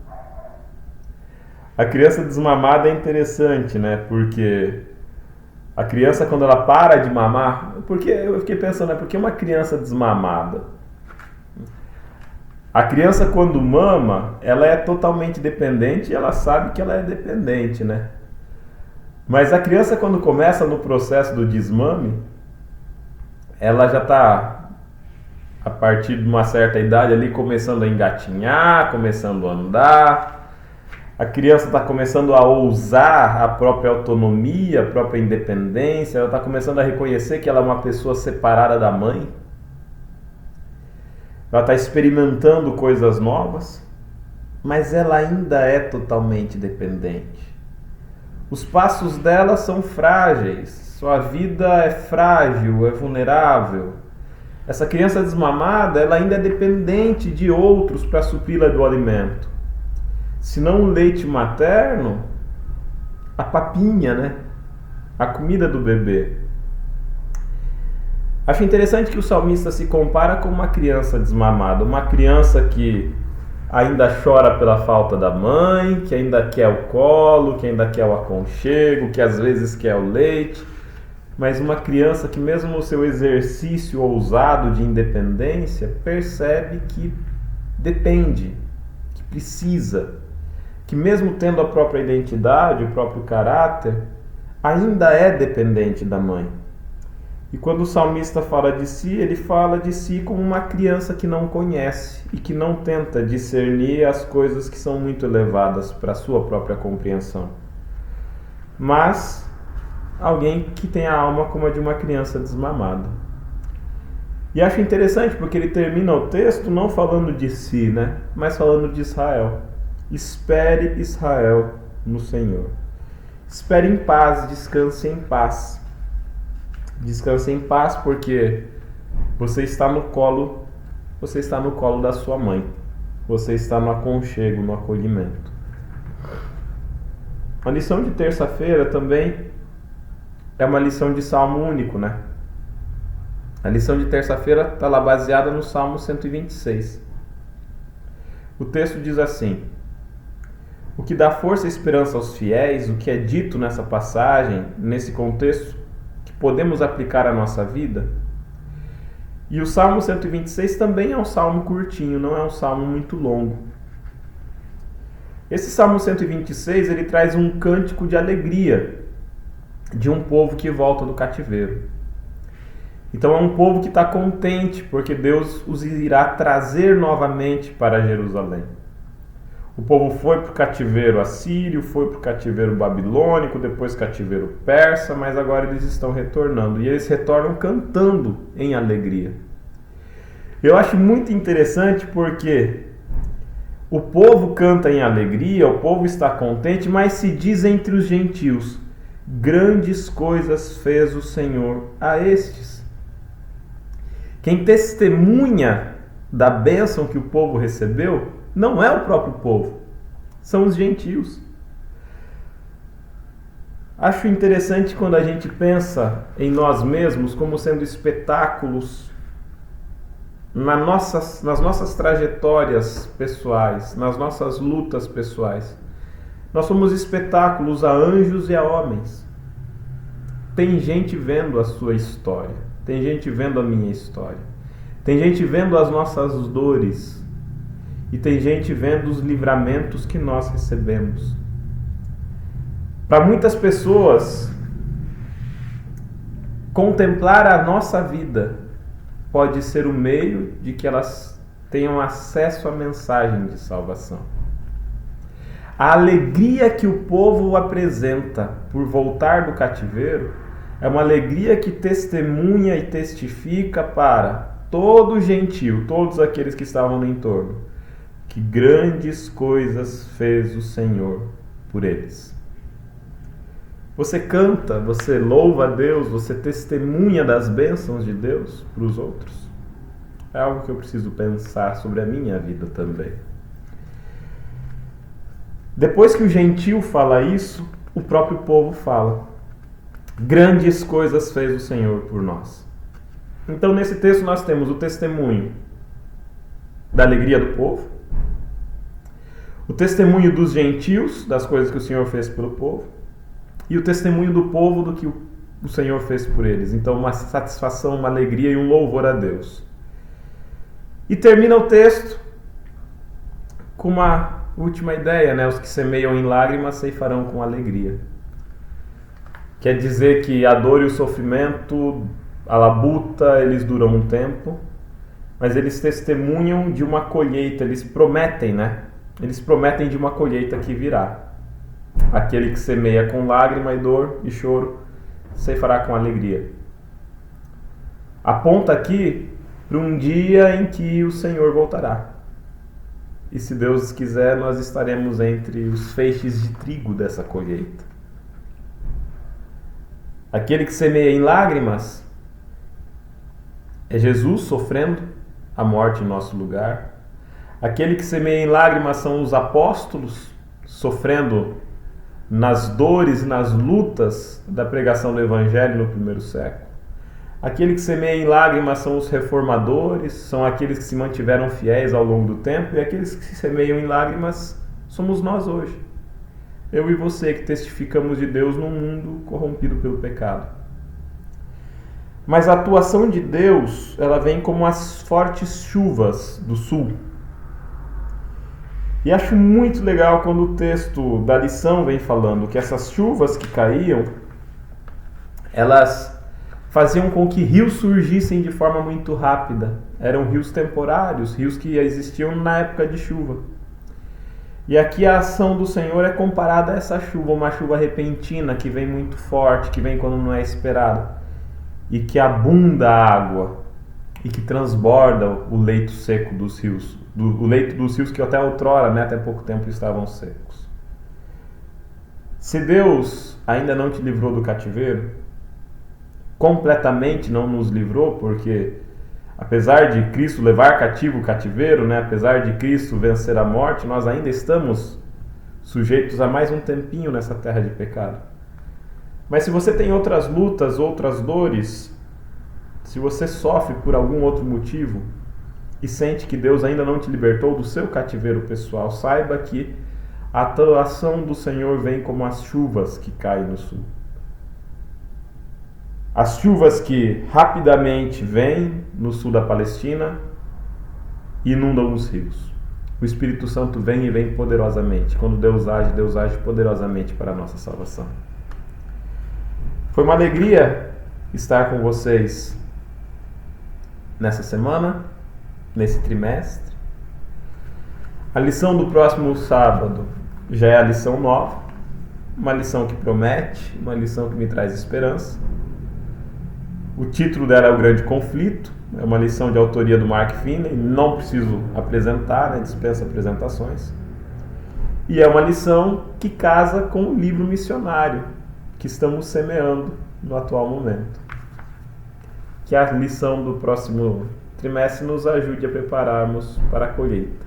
A criança desmamada é interessante, né? Porque a criança, quando ela para de mamar... Porque eu fiquei pensando, né? Por que uma criança desmamada? A criança, quando mama, ela é totalmente dependente e ela sabe que ela é dependente, né? Mas a criança, quando começa no processo do desmame, ela já está, a partir de uma certa idade ali, começando a engatinhar, começando a andar. A criança está começando a ousar a própria autonomia, a própria independência. Ela está começando a reconhecer que ela é uma pessoa separada da mãe. Ela está experimentando coisas novas, mas ela ainda é totalmente dependente. Os passos dela são frágeis, sua vida é frágil, é vulnerável. Essa criança desmamada, ela ainda é dependente de outros para supri-la do alimento. Se não o leite materno, a papinha, né? A comida do bebê. Acho interessante que o salmista se compara com uma criança desmamada, uma criança que ainda chora pela falta da mãe, que ainda quer o colo, que ainda quer o aconchego, que às vezes quer o leite. Mas uma criança que mesmo no seu exercício ousado de independência, percebe que depende, que precisa, que mesmo tendo a própria identidade, o próprio caráter, ainda é dependente da mãe. E quando o salmista fala de si, ele fala de si como uma criança que não conhece e que não tenta discernir as coisas que são muito elevadas para a sua própria compreensão. Mas alguém que tem a alma como a de uma criança desmamada. E acho interessante porque ele termina o texto não falando de si, né? Mas falando de Israel. Espere, Israel, no Senhor. Espere em paz, descanse em paz. Descanse em paz porque você está no colo da sua mãe. Você está no aconchego, no acolhimento. A lição de terça-feira também é uma lição de salmo único, né? A lição de terça-feira está lá baseada no Salmo 126. O texto diz assim: o que dá força e esperança aos fiéis, o que é dito nessa passagem, nesse contexto, que podemos aplicar à nossa vida. E o Salmo 126 também é um salmo curtinho, não é um salmo muito longo. Esse Salmo 126, ele traz um cântico de alegria de um povo que volta do cativeiro. Então é um povo que está contente, porque Deus os irá trazer novamente para Jerusalém. O povo foi para o cativeiro assírio, foi para o cativeiro babilônico, depois cativeiro persa, mas agora eles estão retornando. E eles retornam cantando em alegria. Eu acho muito interessante porque o povo canta em alegria, o povo está contente, mas se diz entre os gentios: grandes coisas fez o Senhor a estes. Quem testemunha da bênção que o povo recebeu não é o próprio povo, são os gentios. Acho interessante quando a gente pensa em nós mesmos como sendo espetáculos nas nossas trajetórias pessoais, nas nossas lutas pessoais. Nós somos espetáculos a anjos e a homens. Tem gente vendo a sua história, tem gente vendo a minha história, tem gente vendo as nossas dores e tem gente vendo os livramentos que nós recebemos. Para muitas pessoas, contemplar a nossa vida pode ser o meio de que elas tenham acesso à mensagem de salvação. A alegria que o povo apresenta por voltar do cativeiro é uma alegria que testemunha e testifica para todo gentio, todos aqueles que estavam no entorno, que grandes coisas fez o Senhor por eles. Você canta, você louva a Deus, você testemunha das bênçãos de Deus para os outros? É algo que eu preciso pensar sobre a minha vida também. Depois que o gentio fala isso, o próprio povo fala: grandes coisas fez o Senhor por nós. Então nesse texto nós temos o testemunho da alegria do povo, o testemunho dos gentios, das coisas que o Senhor fez pelo povo, e o testemunho do povo do que o Senhor fez por eles. Então uma satisfação, uma alegria e um louvor a Deus. E termina o texto com uma última ideia, né? Os que semeiam em lágrimas ceifarão com alegria. Quer dizer que a dor e o sofrimento, a labuta, eles duram um tempo, mas eles testemunham de uma colheita, eles prometem, né? Eles prometem de uma colheita que virá. Aquele que semeia com lágrima e dor e choro, ceifará com alegria. Aponta aqui para um dia em que o Senhor voltará. E se Deus quiser, nós estaremos entre os feixes de trigo dessa colheita. Aquele que semeia em lágrimas é Jesus sofrendo a morte em nosso lugar. Aquele que semeia em lágrimas são os apóstolos sofrendo nas dores e nas lutas da pregação do Evangelho no primeiro século. Aquele que semeia em lágrimas são os reformadores, são aqueles que se mantiveram fiéis ao longo do tempo, e aqueles que semeiam em lágrimas somos nós hoje. Eu e você que testificamos de Deus num mundo corrompido pelo pecado. Mas a atuação de Deus, ela vem como as fortes chuvas do sul. E acho muito legal quando o texto da lição vem falando que essas chuvas que caíam, elas faziam com que rios surgissem de forma muito rápida. Eram rios temporários, rios que existiam na época de chuva. E aqui a ação do Senhor é comparada a essa chuva, uma chuva repentina que vem muito forte, que vem quando não é esperado, e que abunda a água, e que transborda o leito seco dos rios, o leito dos rios que até outrora, até pouco tempo, estavam secos. Se Deus ainda não te livrou do cativeiro, completamente não nos livrou, porque apesar de Cristo levar cativo o cativeiro, apesar de Cristo vencer a morte, nós ainda estamos sujeitos a mais um tempinho nessa terra de pecado. Mas se você tem outras lutas, outras dores, se você sofre por algum outro motivo e sente que Deus ainda não te libertou do seu cativeiro pessoal, saiba que a atuação do Senhor vem como as chuvas que caem no sul. As chuvas que rapidamente vêm no sul da Palestina e inundam os rios. O Espírito Santo vem e vem poderosamente. Quando Deus age poderosamente para a nossa salvação. Foi uma alegria estar com vocês nessa semana, nesse trimestre. A lição do próximo sábado já é a lição 9, uma lição que promete, uma lição que me traz esperança. O título dela é O Grande Conflito, é uma lição de autoria do Mark Finney, não preciso apresentar, dispensa apresentações. E é uma lição que casa com o livro missionário que estamos semeando no atual momento. Que a lição do próximo trimestre nos ajude a prepararmos para a colheita.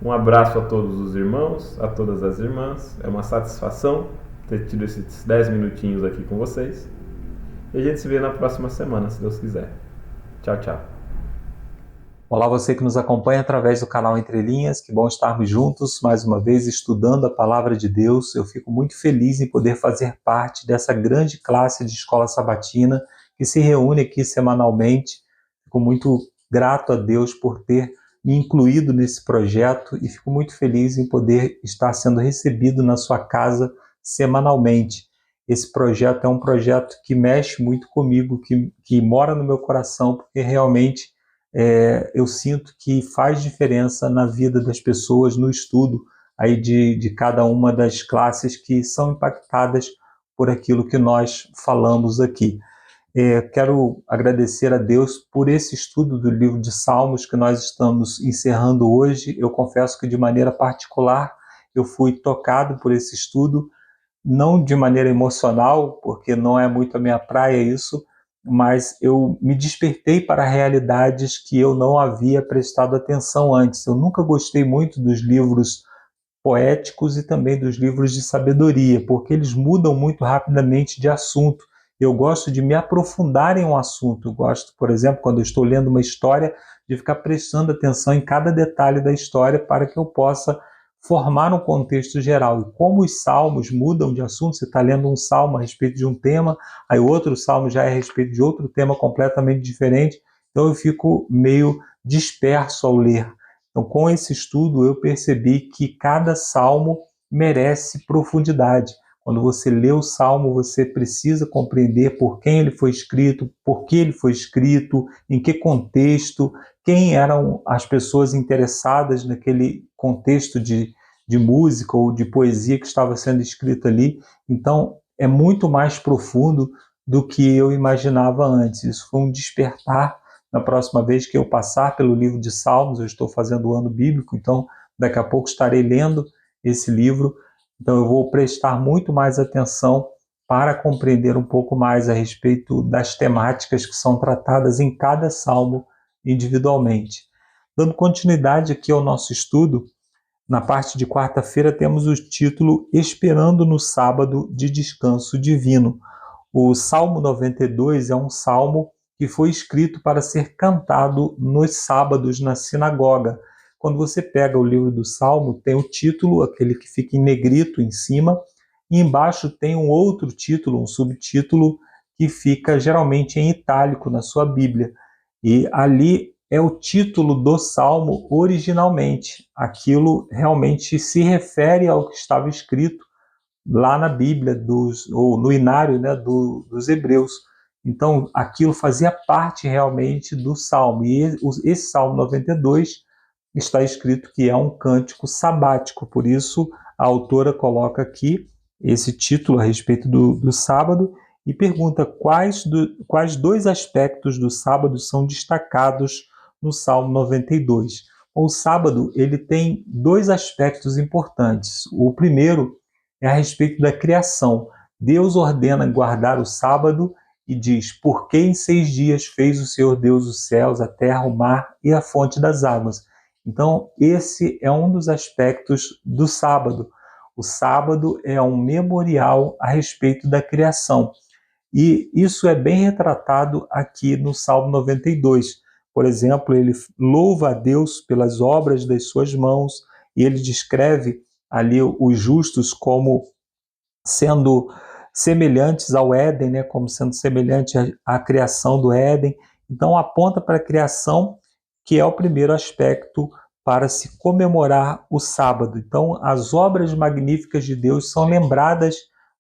Um abraço a todos os irmãos, a todas as irmãs. É uma satisfação ter tido esses 10 minutinhos aqui com vocês. E a gente se vê na próxima semana, se Deus quiser. Tchau, tchau. Olá, você que nos acompanha através do canal Entre Linhas. Que bom estarmos juntos mais uma vez estudando a Palavra de Deus. Eu fico muito feliz em poder fazer parte dessa grande classe de escola sabatina que se reúne aqui semanalmente. Fico muito grato a Deus por ter me incluído nesse projeto e fico muito feliz em poder estar sendo recebido na sua casa semanalmente. Esse projeto é um projeto que mexe muito comigo, que mora no meu coração, porque realmente eu sinto que faz diferença na vida das pessoas, no estudo aí de cada uma das classes que são impactadas por aquilo que nós falamos aqui. Quero agradecer a Deus por esse estudo do livro de Salmos que nós estamos encerrando hoje. Eu confesso que de maneira particular eu fui tocado por esse estudo, não de maneira emocional, porque não é muito a minha praia isso, mas eu me despertei para realidades que eu não havia prestado atenção antes. Eu nunca gostei muito dos livros poéticos e também dos livros de sabedoria, porque eles mudam muito rapidamente de assunto. Eu gosto de me aprofundar em um assunto. Eu gosto, por exemplo, quando eu estou lendo uma história, de ficar prestando atenção em cada detalhe da história para que eu possa formar um contexto geral. E como os salmos mudam de assunto, você está lendo um salmo a respeito de um tema, aí outro salmo já é a respeito de outro tema completamente diferente, então eu fico meio disperso ao ler. Então, com esse estudo, eu percebi que cada salmo merece profundidade. Quando você lê o salmo, você precisa compreender por quem ele foi escrito, por que ele foi escrito, em que contexto, quem eram as pessoas interessadas naquele contexto de música ou de poesia que estava sendo escrita ali. Então, é muito mais profundo do que eu imaginava antes. Isso foi um despertar. Na próxima vez que eu passar pelo livro de Salmos, eu estou fazendo o ano bíblico, então daqui a pouco estarei lendo esse livro. Então eu vou prestar muito mais atenção para compreender um pouco mais a respeito das temáticas que são tratadas em cada salmo individualmente. Dando continuidade aqui ao nosso estudo, na parte de quarta-feira temos o título Esperando no Sábado de Descanso Divino. O Salmo 92 é um salmo que foi escrito para ser cantado nos sábados na sinagoga. Quando você pega o livro do Salmo, tem o título, aquele que fica em negrito em cima, e embaixo tem um outro título, um subtítulo, que fica geralmente em itálico na sua Bíblia. E ali é o título do Salmo originalmente. Aquilo realmente se refere ao que estava escrito lá na Bíblia, ou no inário, né, dos hebreus. Então, aquilo fazia parte realmente do Salmo. E esse Salmo 92 está escrito que é um cântico sabático. Por isso, a autora coloca aqui esse título a respeito do sábado e pergunta quais dois aspectos do sábado são destacados no Salmo 92. O sábado ele tem dois aspectos importantes. O primeiro é a respeito da criação. Deus ordena guardar o sábado e diz: porque em 6 dias fez o Senhor Deus os céus, a terra, o mar e a fonte das águas. Então, esse é um dos aspectos do sábado. O sábado é um memorial a respeito da criação. E isso é bem retratado aqui no Salmo 92. Por exemplo, ele louva a Deus pelas obras das suas mãos e ele descreve ali os justos como sendo semelhantes ao Éden, né? Como sendo semelhante à criação do Éden. Então, aponta para a criação, que é o primeiro aspecto para se comemorar o sábado. Então, as obras magníficas de Deus são lembradas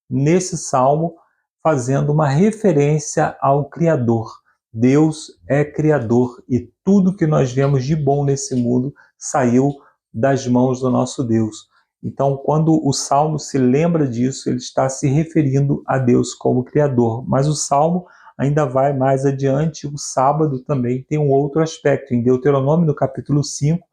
nesse salmo, fazendo uma referência ao Criador. Deus é Criador e tudo que nós vemos de bom nesse mundo saiu das mãos do nosso Deus. Então, quando o Salmo se lembra disso, ele está se referindo a Deus como Criador. Mas o Salmo ainda vai mais adiante, o sábado também tem um outro aspecto. Em Deuteronômio, no capítulo 5,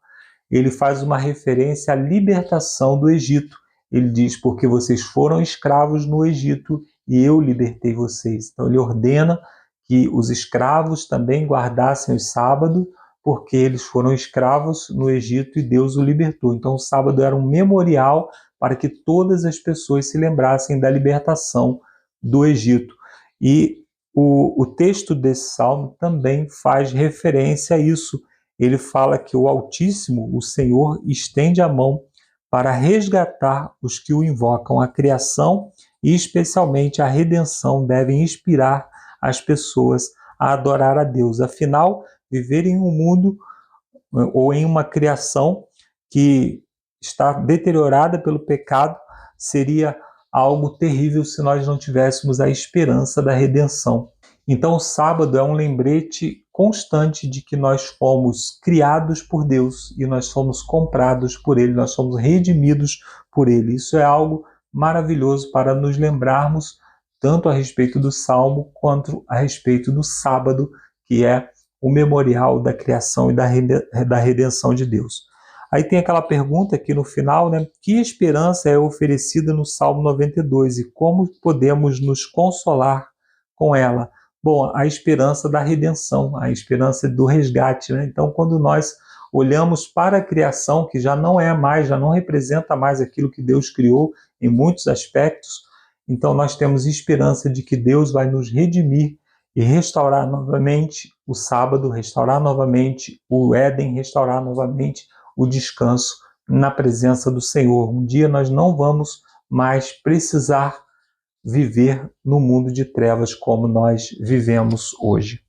ele faz uma referência à libertação do Egito. Ele diz: porque vocês foram escravos no Egito e eu libertei vocês. Então ele ordena que os escravos também guardassem o sábado, porque eles foram escravos no Egito e Deus o libertou. Então o sábado era um memorial para que todas as pessoas se lembrassem da libertação do Egito. E o texto desse salmo também faz referência a isso. Ele fala que o Altíssimo, o Senhor, estende a mão para resgatar os que o invocam. A criação e especialmente a redenção devem inspirar as pessoas a adorar a Deus. Afinal, viver em um mundo ou em uma criação que está deteriorada pelo pecado seria algo terrível se nós não tivéssemos a esperança da redenção. Então, o sábado é um lembrete constante de que nós fomos criados por Deus e nós fomos comprados por Ele, nós fomos redimidos por Ele. Isso é algo maravilhoso para nos lembrarmos tanto a respeito do Salmo quanto a respeito do sábado, que é o memorial da criação e da redenção de Deus. Aí tem aquela pergunta aqui no final, né? Que esperança é oferecida no Salmo 92 e como podemos nos consolar com ela? Bom, a esperança da redenção, a esperança do resgate, né? Então, quando nós olhamos para a criação, que já não representa mais aquilo que Deus criou em muitos aspectos, então nós temos esperança de que Deus vai nos redimir e restaurar novamente o sábado, restaurar novamente o Éden, restaurar novamente o descanso na presença do Senhor. Um dia nós não vamos mais precisar viver no mundo de trevas como nós vivemos hoje.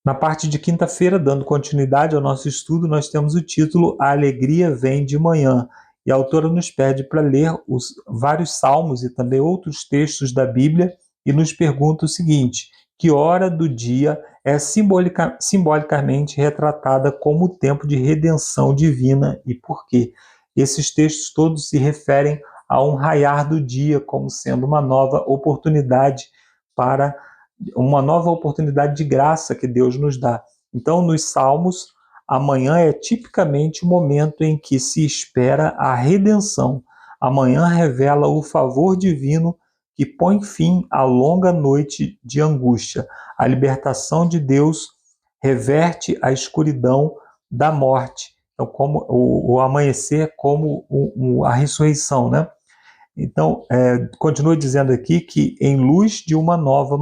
Na parte de quinta-feira, dando continuidade ao nosso estudo, nós temos o título A Alegria Vem de Manhã. E a autora nos pede para ler os vários salmos e também outros textos da Bíblia e nos pergunta o seguinte: que hora do dia é simbolicamente retratada como o tempo de redenção divina e por quê? Esses textos todos se referem a um raiar do dia como sendo uma nova oportunidade de graça que Deus nos dá. Então, nos Salmos, amanhã é tipicamente o momento em que se espera a redenção. Amanhã revela o favor divino que põe fim à longa noite de angústia. A libertação de Deus reverte a escuridão da morte. Então, como o amanhecer como a ressurreição, né? Então, continua dizendo aqui que em luz de uma nova...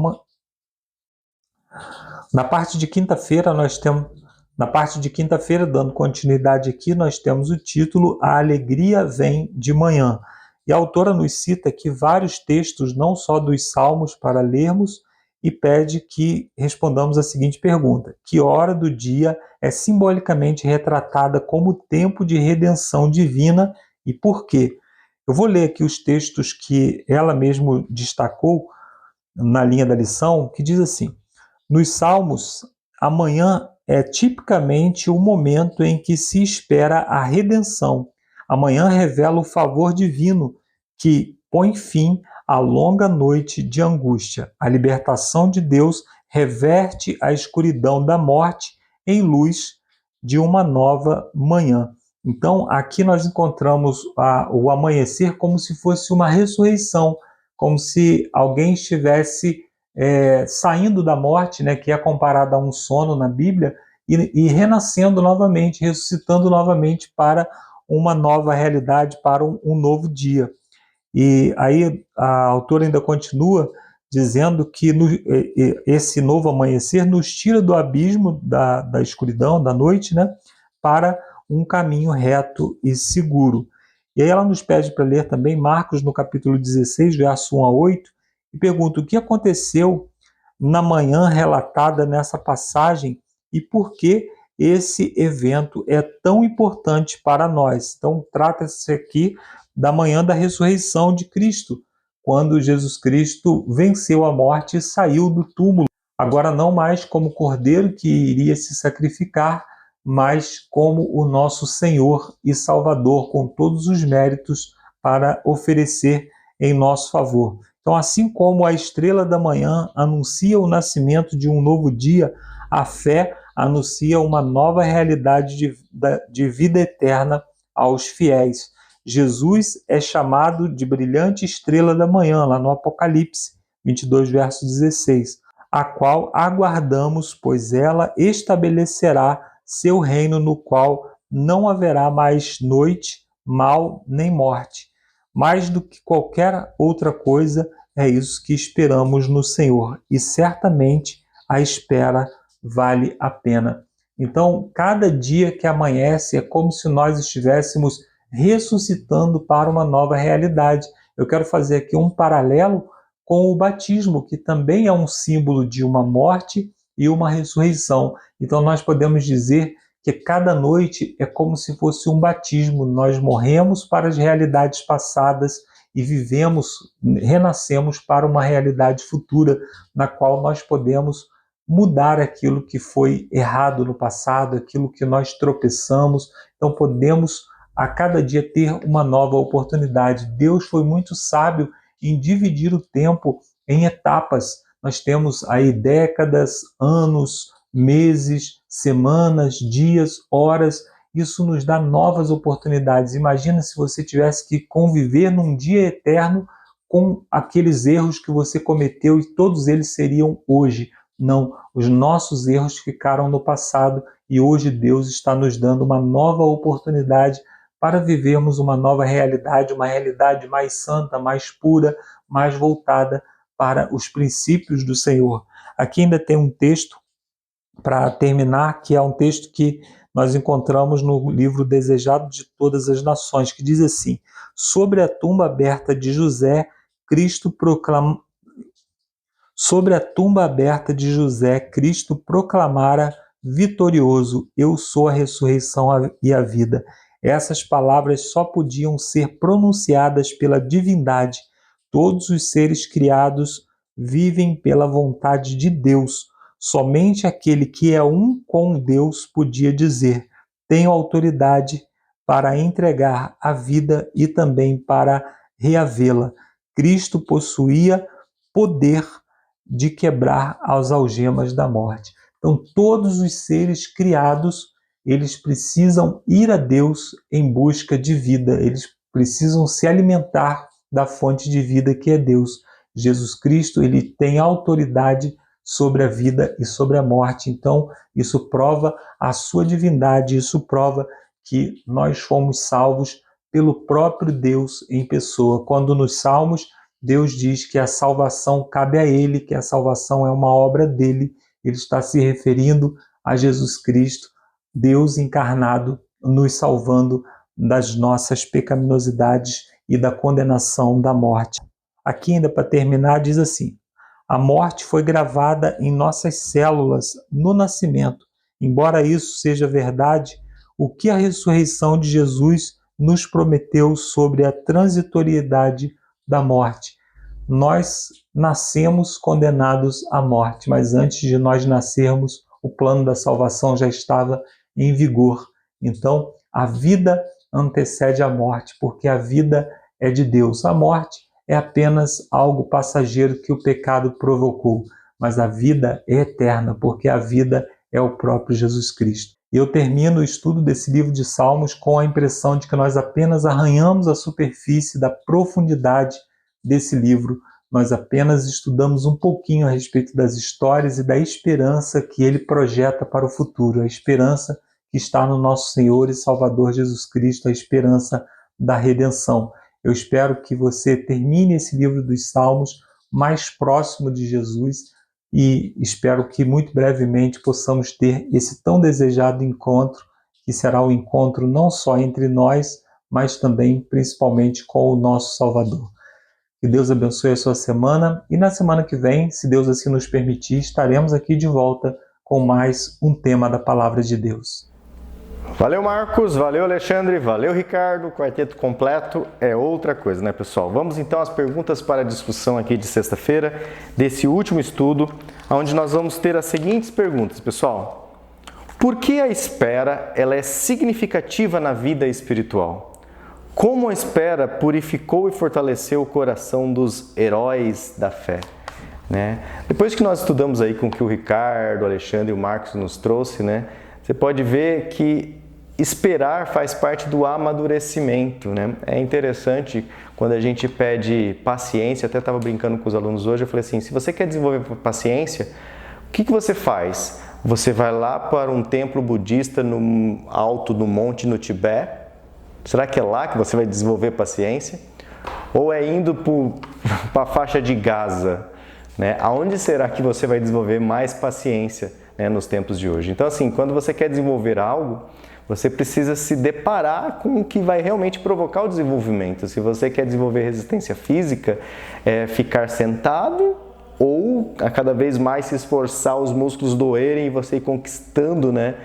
Na parte de quinta-feira, dando continuidade aqui, nós temos o título A Alegria Vem de Manhã. E a autora nos cita aqui vários textos, não só dos Salmos, para lermos, e pede que respondamos a seguinte pergunta: que hora do dia é simbolicamente retratada como tempo de redenção divina e por quê? Eu vou ler aqui os textos que ela mesma destacou na linha da lição, que diz assim: nos Salmos, a manhã é tipicamente o momento em que se espera a redenção. A manhã revela o favor divino que põe fim à longa noite de angústia. A libertação de Deus reverte a escuridão da morte em luz de uma nova manhã. Então, aqui nós encontramos o amanhecer como se fosse uma ressurreição, como se alguém estivesse saindo da morte, né, que é comparada a um sono na Bíblia, e renascendo novamente, ressuscitando novamente para uma nova realidade, para um novo dia. E aí a autora ainda continua dizendo que esse novo amanhecer nos tira do abismo da escuridão, da noite, né, para um caminho reto e seguro. E aí ela nos pede para ler também Marcos, no capítulo 16, verso 1 a 8, e pergunta o que aconteceu na manhã relatada nessa passagem e por que esse evento é tão importante para nós. Então, trata-se aqui da manhã da ressurreição de Cristo, quando Jesus Cristo venceu a morte e saiu do túmulo. Agora não mais como cordeiro que iria se sacrificar, mas como o nosso Senhor e Salvador, com todos os méritos para oferecer em nosso favor. Então, assim como a estrela da manhã anuncia o nascimento de um novo dia, a fé anuncia uma nova realidade de vida eterna aos fiéis. Jesus é chamado de brilhante estrela da manhã, lá no Apocalipse 22, verso 16, a qual aguardamos, pois ela estabelecerá seu reino no qual não haverá mais noite, mal nem morte. Mais do que qualquer outra coisa, é isso que esperamos no Senhor. E certamente a espera vale a pena. Então, cada dia que amanhece é como se nós estivéssemos ressuscitando para uma nova realidade. Eu quero fazer aqui um paralelo com o batismo, que também é um símbolo de uma morte e uma ressurreição. Então, nós podemos dizer que cada noite é como se fosse um batismo. Nós morremos para as realidades passadas e renascemos para uma realidade futura, na qual nós podemos mudar aquilo que foi errado no passado, aquilo que nós tropeçamos. Então podemos a cada dia ter uma nova oportunidade. Deus foi muito sábio em dividir o tempo em etapas. Nós temos aí décadas, anos, meses, semanas, dias, horas. Isso nos dá novas oportunidades. Imagina se você tivesse que conviver num dia eterno com aqueles erros que você cometeu e todos eles seriam hoje. Não, os nossos erros ficaram no passado e hoje Deus está nos dando uma nova oportunidade para vivermos uma nova realidade, uma realidade mais santa, mais pura, mais voltada para os princípios do Senhor. Aqui ainda tem um texto para terminar, que é um texto que nós encontramos no livro Desejado de Todas as Nações, que diz assim: sobre a tumba aberta de José, Cristo proclamara vitorioso: eu sou a ressurreição e a vida. Essas palavras só podiam ser pronunciadas pela divindade. Todos os seres criados vivem pela vontade de Deus. Somente aquele que é um com Deus podia dizer: tenho autoridade para entregar a vida e também para reavê-la. Cristo possuía poder de quebrar as algemas da morte. Então, todos os seres criados, eles precisam ir a Deus em busca de vida. Eles precisam se alimentar da fonte de vida que é Deus. Jesus Cristo, ele tem autoridade sobre a vida e sobre a morte. Então, isso prova a sua divindade, isso prova que nós fomos salvos pelo próprio Deus em pessoa. Quando nos Salmos, Deus diz que a salvação cabe a Ele, que a salvação é uma obra dele, ele está se referindo a Jesus Cristo, Deus encarnado, nos salvando das nossas pecaminosidades e da condenação da morte. Aqui, ainda para terminar, diz assim: a morte foi gravada em nossas células no nascimento. Embora isso seja verdade, o que a ressurreição de Jesus nos prometeu sobre a transitoriedade da morte? Nós nascemos condenados à morte, mas antes de nós nascermos, o plano da salvação já estava em vigor. Então, a vida antecede a morte, porque a vida é de Deus. A morte é apenas algo passageiro que o pecado provocou, mas a vida é eterna, porque a vida é o próprio Jesus Cristo. E eu termino o estudo desse livro de Salmos com a impressão de que nós apenas arranhamos a superfície da profundidade desse livro. Nós apenas estudamos um pouquinho a respeito das histórias e da esperança que ele projeta para o futuro, a esperança que está no nosso Senhor e Salvador Jesus Cristo, a esperança da redenção. Eu espero que você termine esse livro dos Salmos mais próximo de Jesus e espero que muito brevemente possamos ter esse tão desejado encontro, que será o encontro não só entre nós, mas também, principalmente, com o nosso Salvador. Que Deus abençoe a sua semana e na semana que vem, se Deus assim nos permitir, estaremos aqui de volta com mais um tema da Palavra de Deus. Valeu, Marcos, valeu, Alexandre, valeu, Ricardo. O quarteto completo é outra coisa, né, pessoal? Vamos então às perguntas para a discussão aqui de sexta-feira, desse último estudo, onde nós vamos ter as seguintes perguntas, pessoal. Por que a espera ela é significativa na vida espiritual? Como a espera purificou e fortaleceu o coração dos heróis da fé? Né? Depois que nós estudamos aí com o que o Ricardo, o Alexandre e o Marcos nos trouxe, né, você pode ver que esperar faz parte do amadurecimento, né? É interessante quando a gente pede paciência, até estava brincando com os alunos hoje, eu falei assim, se você quer desenvolver paciência, o que você faz? Você vai lá para um templo budista no alto do monte no Tibete? Será que é lá que você vai desenvolver paciência? Ou é indo para a faixa de Gaza? Né? Aonde será que você vai desenvolver mais paciência, né, nos tempos de hoje? Então, assim, quando você quer desenvolver algo, você precisa se deparar com o que vai realmente provocar o desenvolvimento. Se você quer desenvolver resistência física, é ficar sentado ou a cada vez mais se esforçar, os músculos doerem e você ir conquistando, né,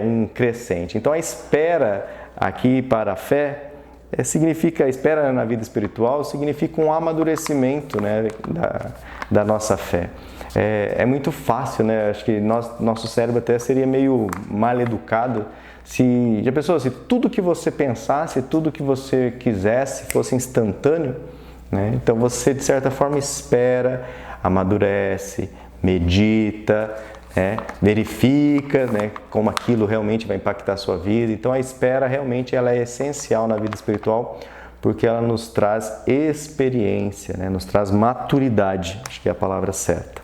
um crescente. Então, a espera aqui para a fé significa, a espera na vida espiritual significa um amadurecimento, né, da nossa fé. É muito fácil, né? Acho que nosso cérebro até seria meio mal educado já pensou, se tudo que você pensasse, tudo que você quisesse fosse instantâneo, né? Então você de certa forma espera, amadurece, medita, né? Verifica, né, como aquilo realmente vai impactar a sua vida. Então a espera realmente ela é essencial na vida espiritual, porque ela nos traz experiência, né? Nos traz maturidade, acho que é a palavra certa.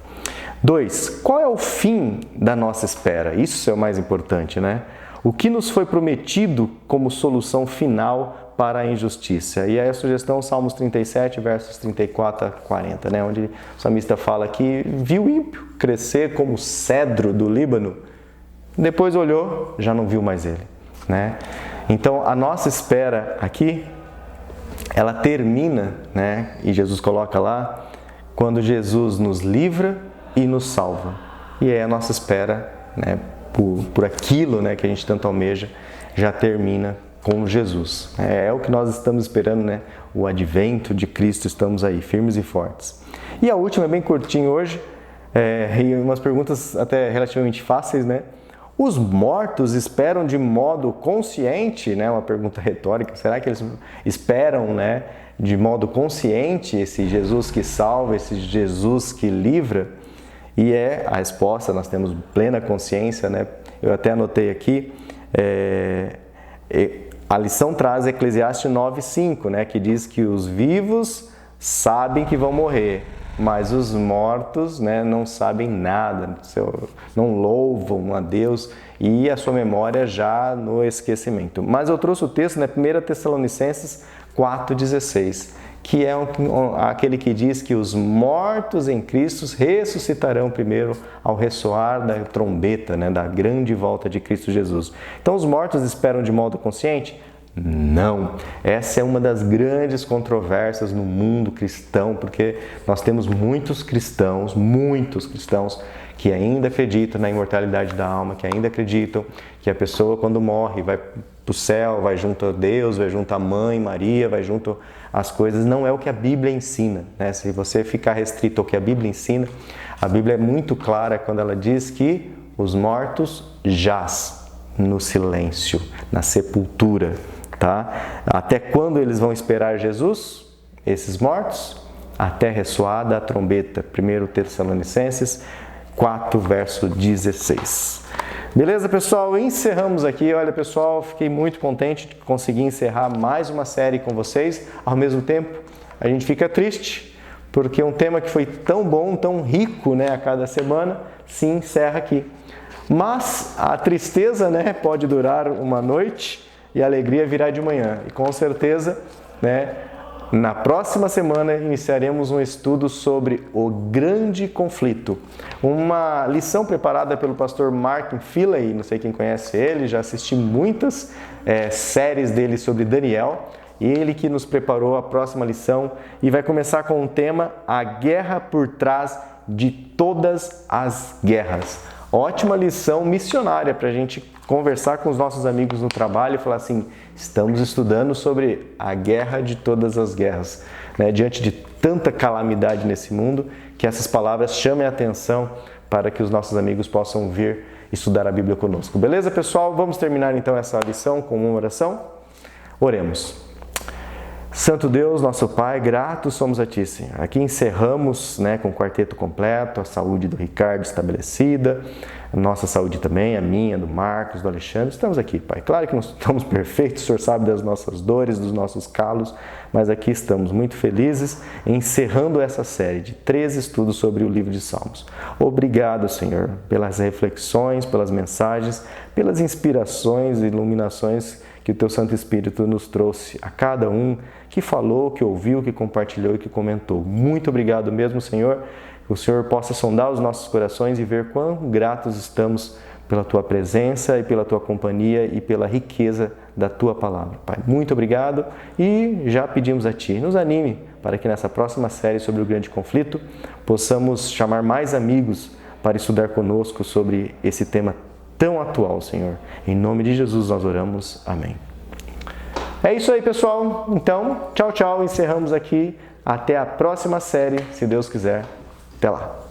2. Qual é o fim da nossa espera? Isso é o mais importante, né? O que nos foi prometido como solução final para a injustiça? E aí a sugestão, Salmos 37, versos 34 a 40, né? Onde o salmista fala que viu o ímpio crescer como cedro do Líbano, depois olhou, já não viu mais ele, né? Então a nossa espera aqui, ela termina, né? E Jesus coloca lá, quando Jesus nos livra e nos salva. E aí a nossa espera, né, por aquilo, né, que a gente tanto almeja, já termina com Jesus. É o que nós estamos esperando, né? O advento de Cristo, estamos aí, firmes e fortes. E a última é bem curtinho hoje, e umas perguntas até relativamente fáceis, né? Os mortos esperam de modo consciente, né? Uma pergunta retórica, será que eles esperam, né, de modo consciente esse Jesus que salva, esse Jesus que livra? E a resposta, nós temos plena consciência, né? Eu até anotei aqui, a lição traz Eclesiastes 9:5, né? Que diz que os vivos sabem que vão morrer, mas os mortos, né, não sabem nada, não louvam a Deus e a sua memória já no esquecimento. Mas eu trouxe o texto, né, 1 Tessalonicenses 4,16, que é aquele que diz que os mortos em Cristo ressuscitarão primeiro ao ressoar da trombeta, né, da grande volta de Cristo Jesus. Então, os mortos esperam de modo consciente? Não. Essa é uma das grandes controvérsias no mundo cristão, porque nós temos muitos cristãos que ainda acreditam na imortalidade da alma, que ainda acreditam que a pessoa quando morre vai para o céu, vai junto a Deus, vai junto à mãe Maria, vai junto às coisas. Não é o que a Bíblia ensina, né? Se você ficar restrito ao que a Bíblia ensina, a Bíblia é muito clara quando ela diz que os mortos jaz no silêncio, na sepultura. Tá? Até quando eles vão esperar Jesus, esses mortos? Até ressoada a trombeta. 1 Tessalonicenses 4, verso 16. Beleza, pessoal? Encerramos aqui. Olha, pessoal, fiquei muito contente de conseguir encerrar mais uma série com vocês. Ao mesmo tempo, a gente fica triste, porque um tema que foi tão bom, tão rico, né, a cada semana, se encerra aqui. Mas a tristeza, né, pode durar uma noite, e a alegria virá de manhã. E com certeza, né, na próxima semana iniciaremos um estudo sobre o grande conflito. Uma lição preparada pelo pastor Martin Filley, não sei quem conhece ele, já assisti muitas séries dele sobre Daniel. Ele que nos preparou a próxima lição e vai começar com o tema A Guerra por Trás de Todas as Guerras. Ótima lição missionária para a gente conversar com os nossos amigos no trabalho e falar assim, estamos estudando sobre a guerra de todas as guerras, né? Diante de tanta calamidade nesse mundo, que essas palavras chamem a atenção para que os nossos amigos possam vir estudar a Bíblia conosco. Beleza, pessoal? Vamos terminar então essa lição com uma oração? Oremos. Santo Deus, nosso Pai, gratos somos a Ti, Senhor. Aqui encerramos, né, com o quarteto completo, a saúde do Ricardo estabelecida, a nossa saúde também, a minha, do Marcos, do Alexandre. Estamos aqui, Pai. Claro que não estamos perfeitos, o Senhor sabe das nossas dores, dos nossos calos, mas aqui estamos muito felizes encerrando essa série de 13 estudos sobre o livro de Salmos. Obrigado, Senhor, pelas reflexões, pelas mensagens, pelas inspirações e iluminações que o Teu Santo Espírito nos trouxe a cada um que falou, que ouviu, que compartilhou e que comentou. Muito obrigado mesmo, Senhor. Que o Senhor possa sondar os nossos corações e ver quão gratos estamos pela Tua presença e pela Tua companhia e pela riqueza da Tua palavra. Pai, muito obrigado e já pedimos a Ti, nos anime para que nessa próxima série sobre o grande conflito possamos chamar mais amigos para estudar conosco sobre esse tema tão atual, Senhor. Em nome de Jesus nós oramos. Amém. É isso aí, pessoal. Então, tchau, tchau. Encerramos aqui. Até a próxima série, se Deus quiser. Até lá.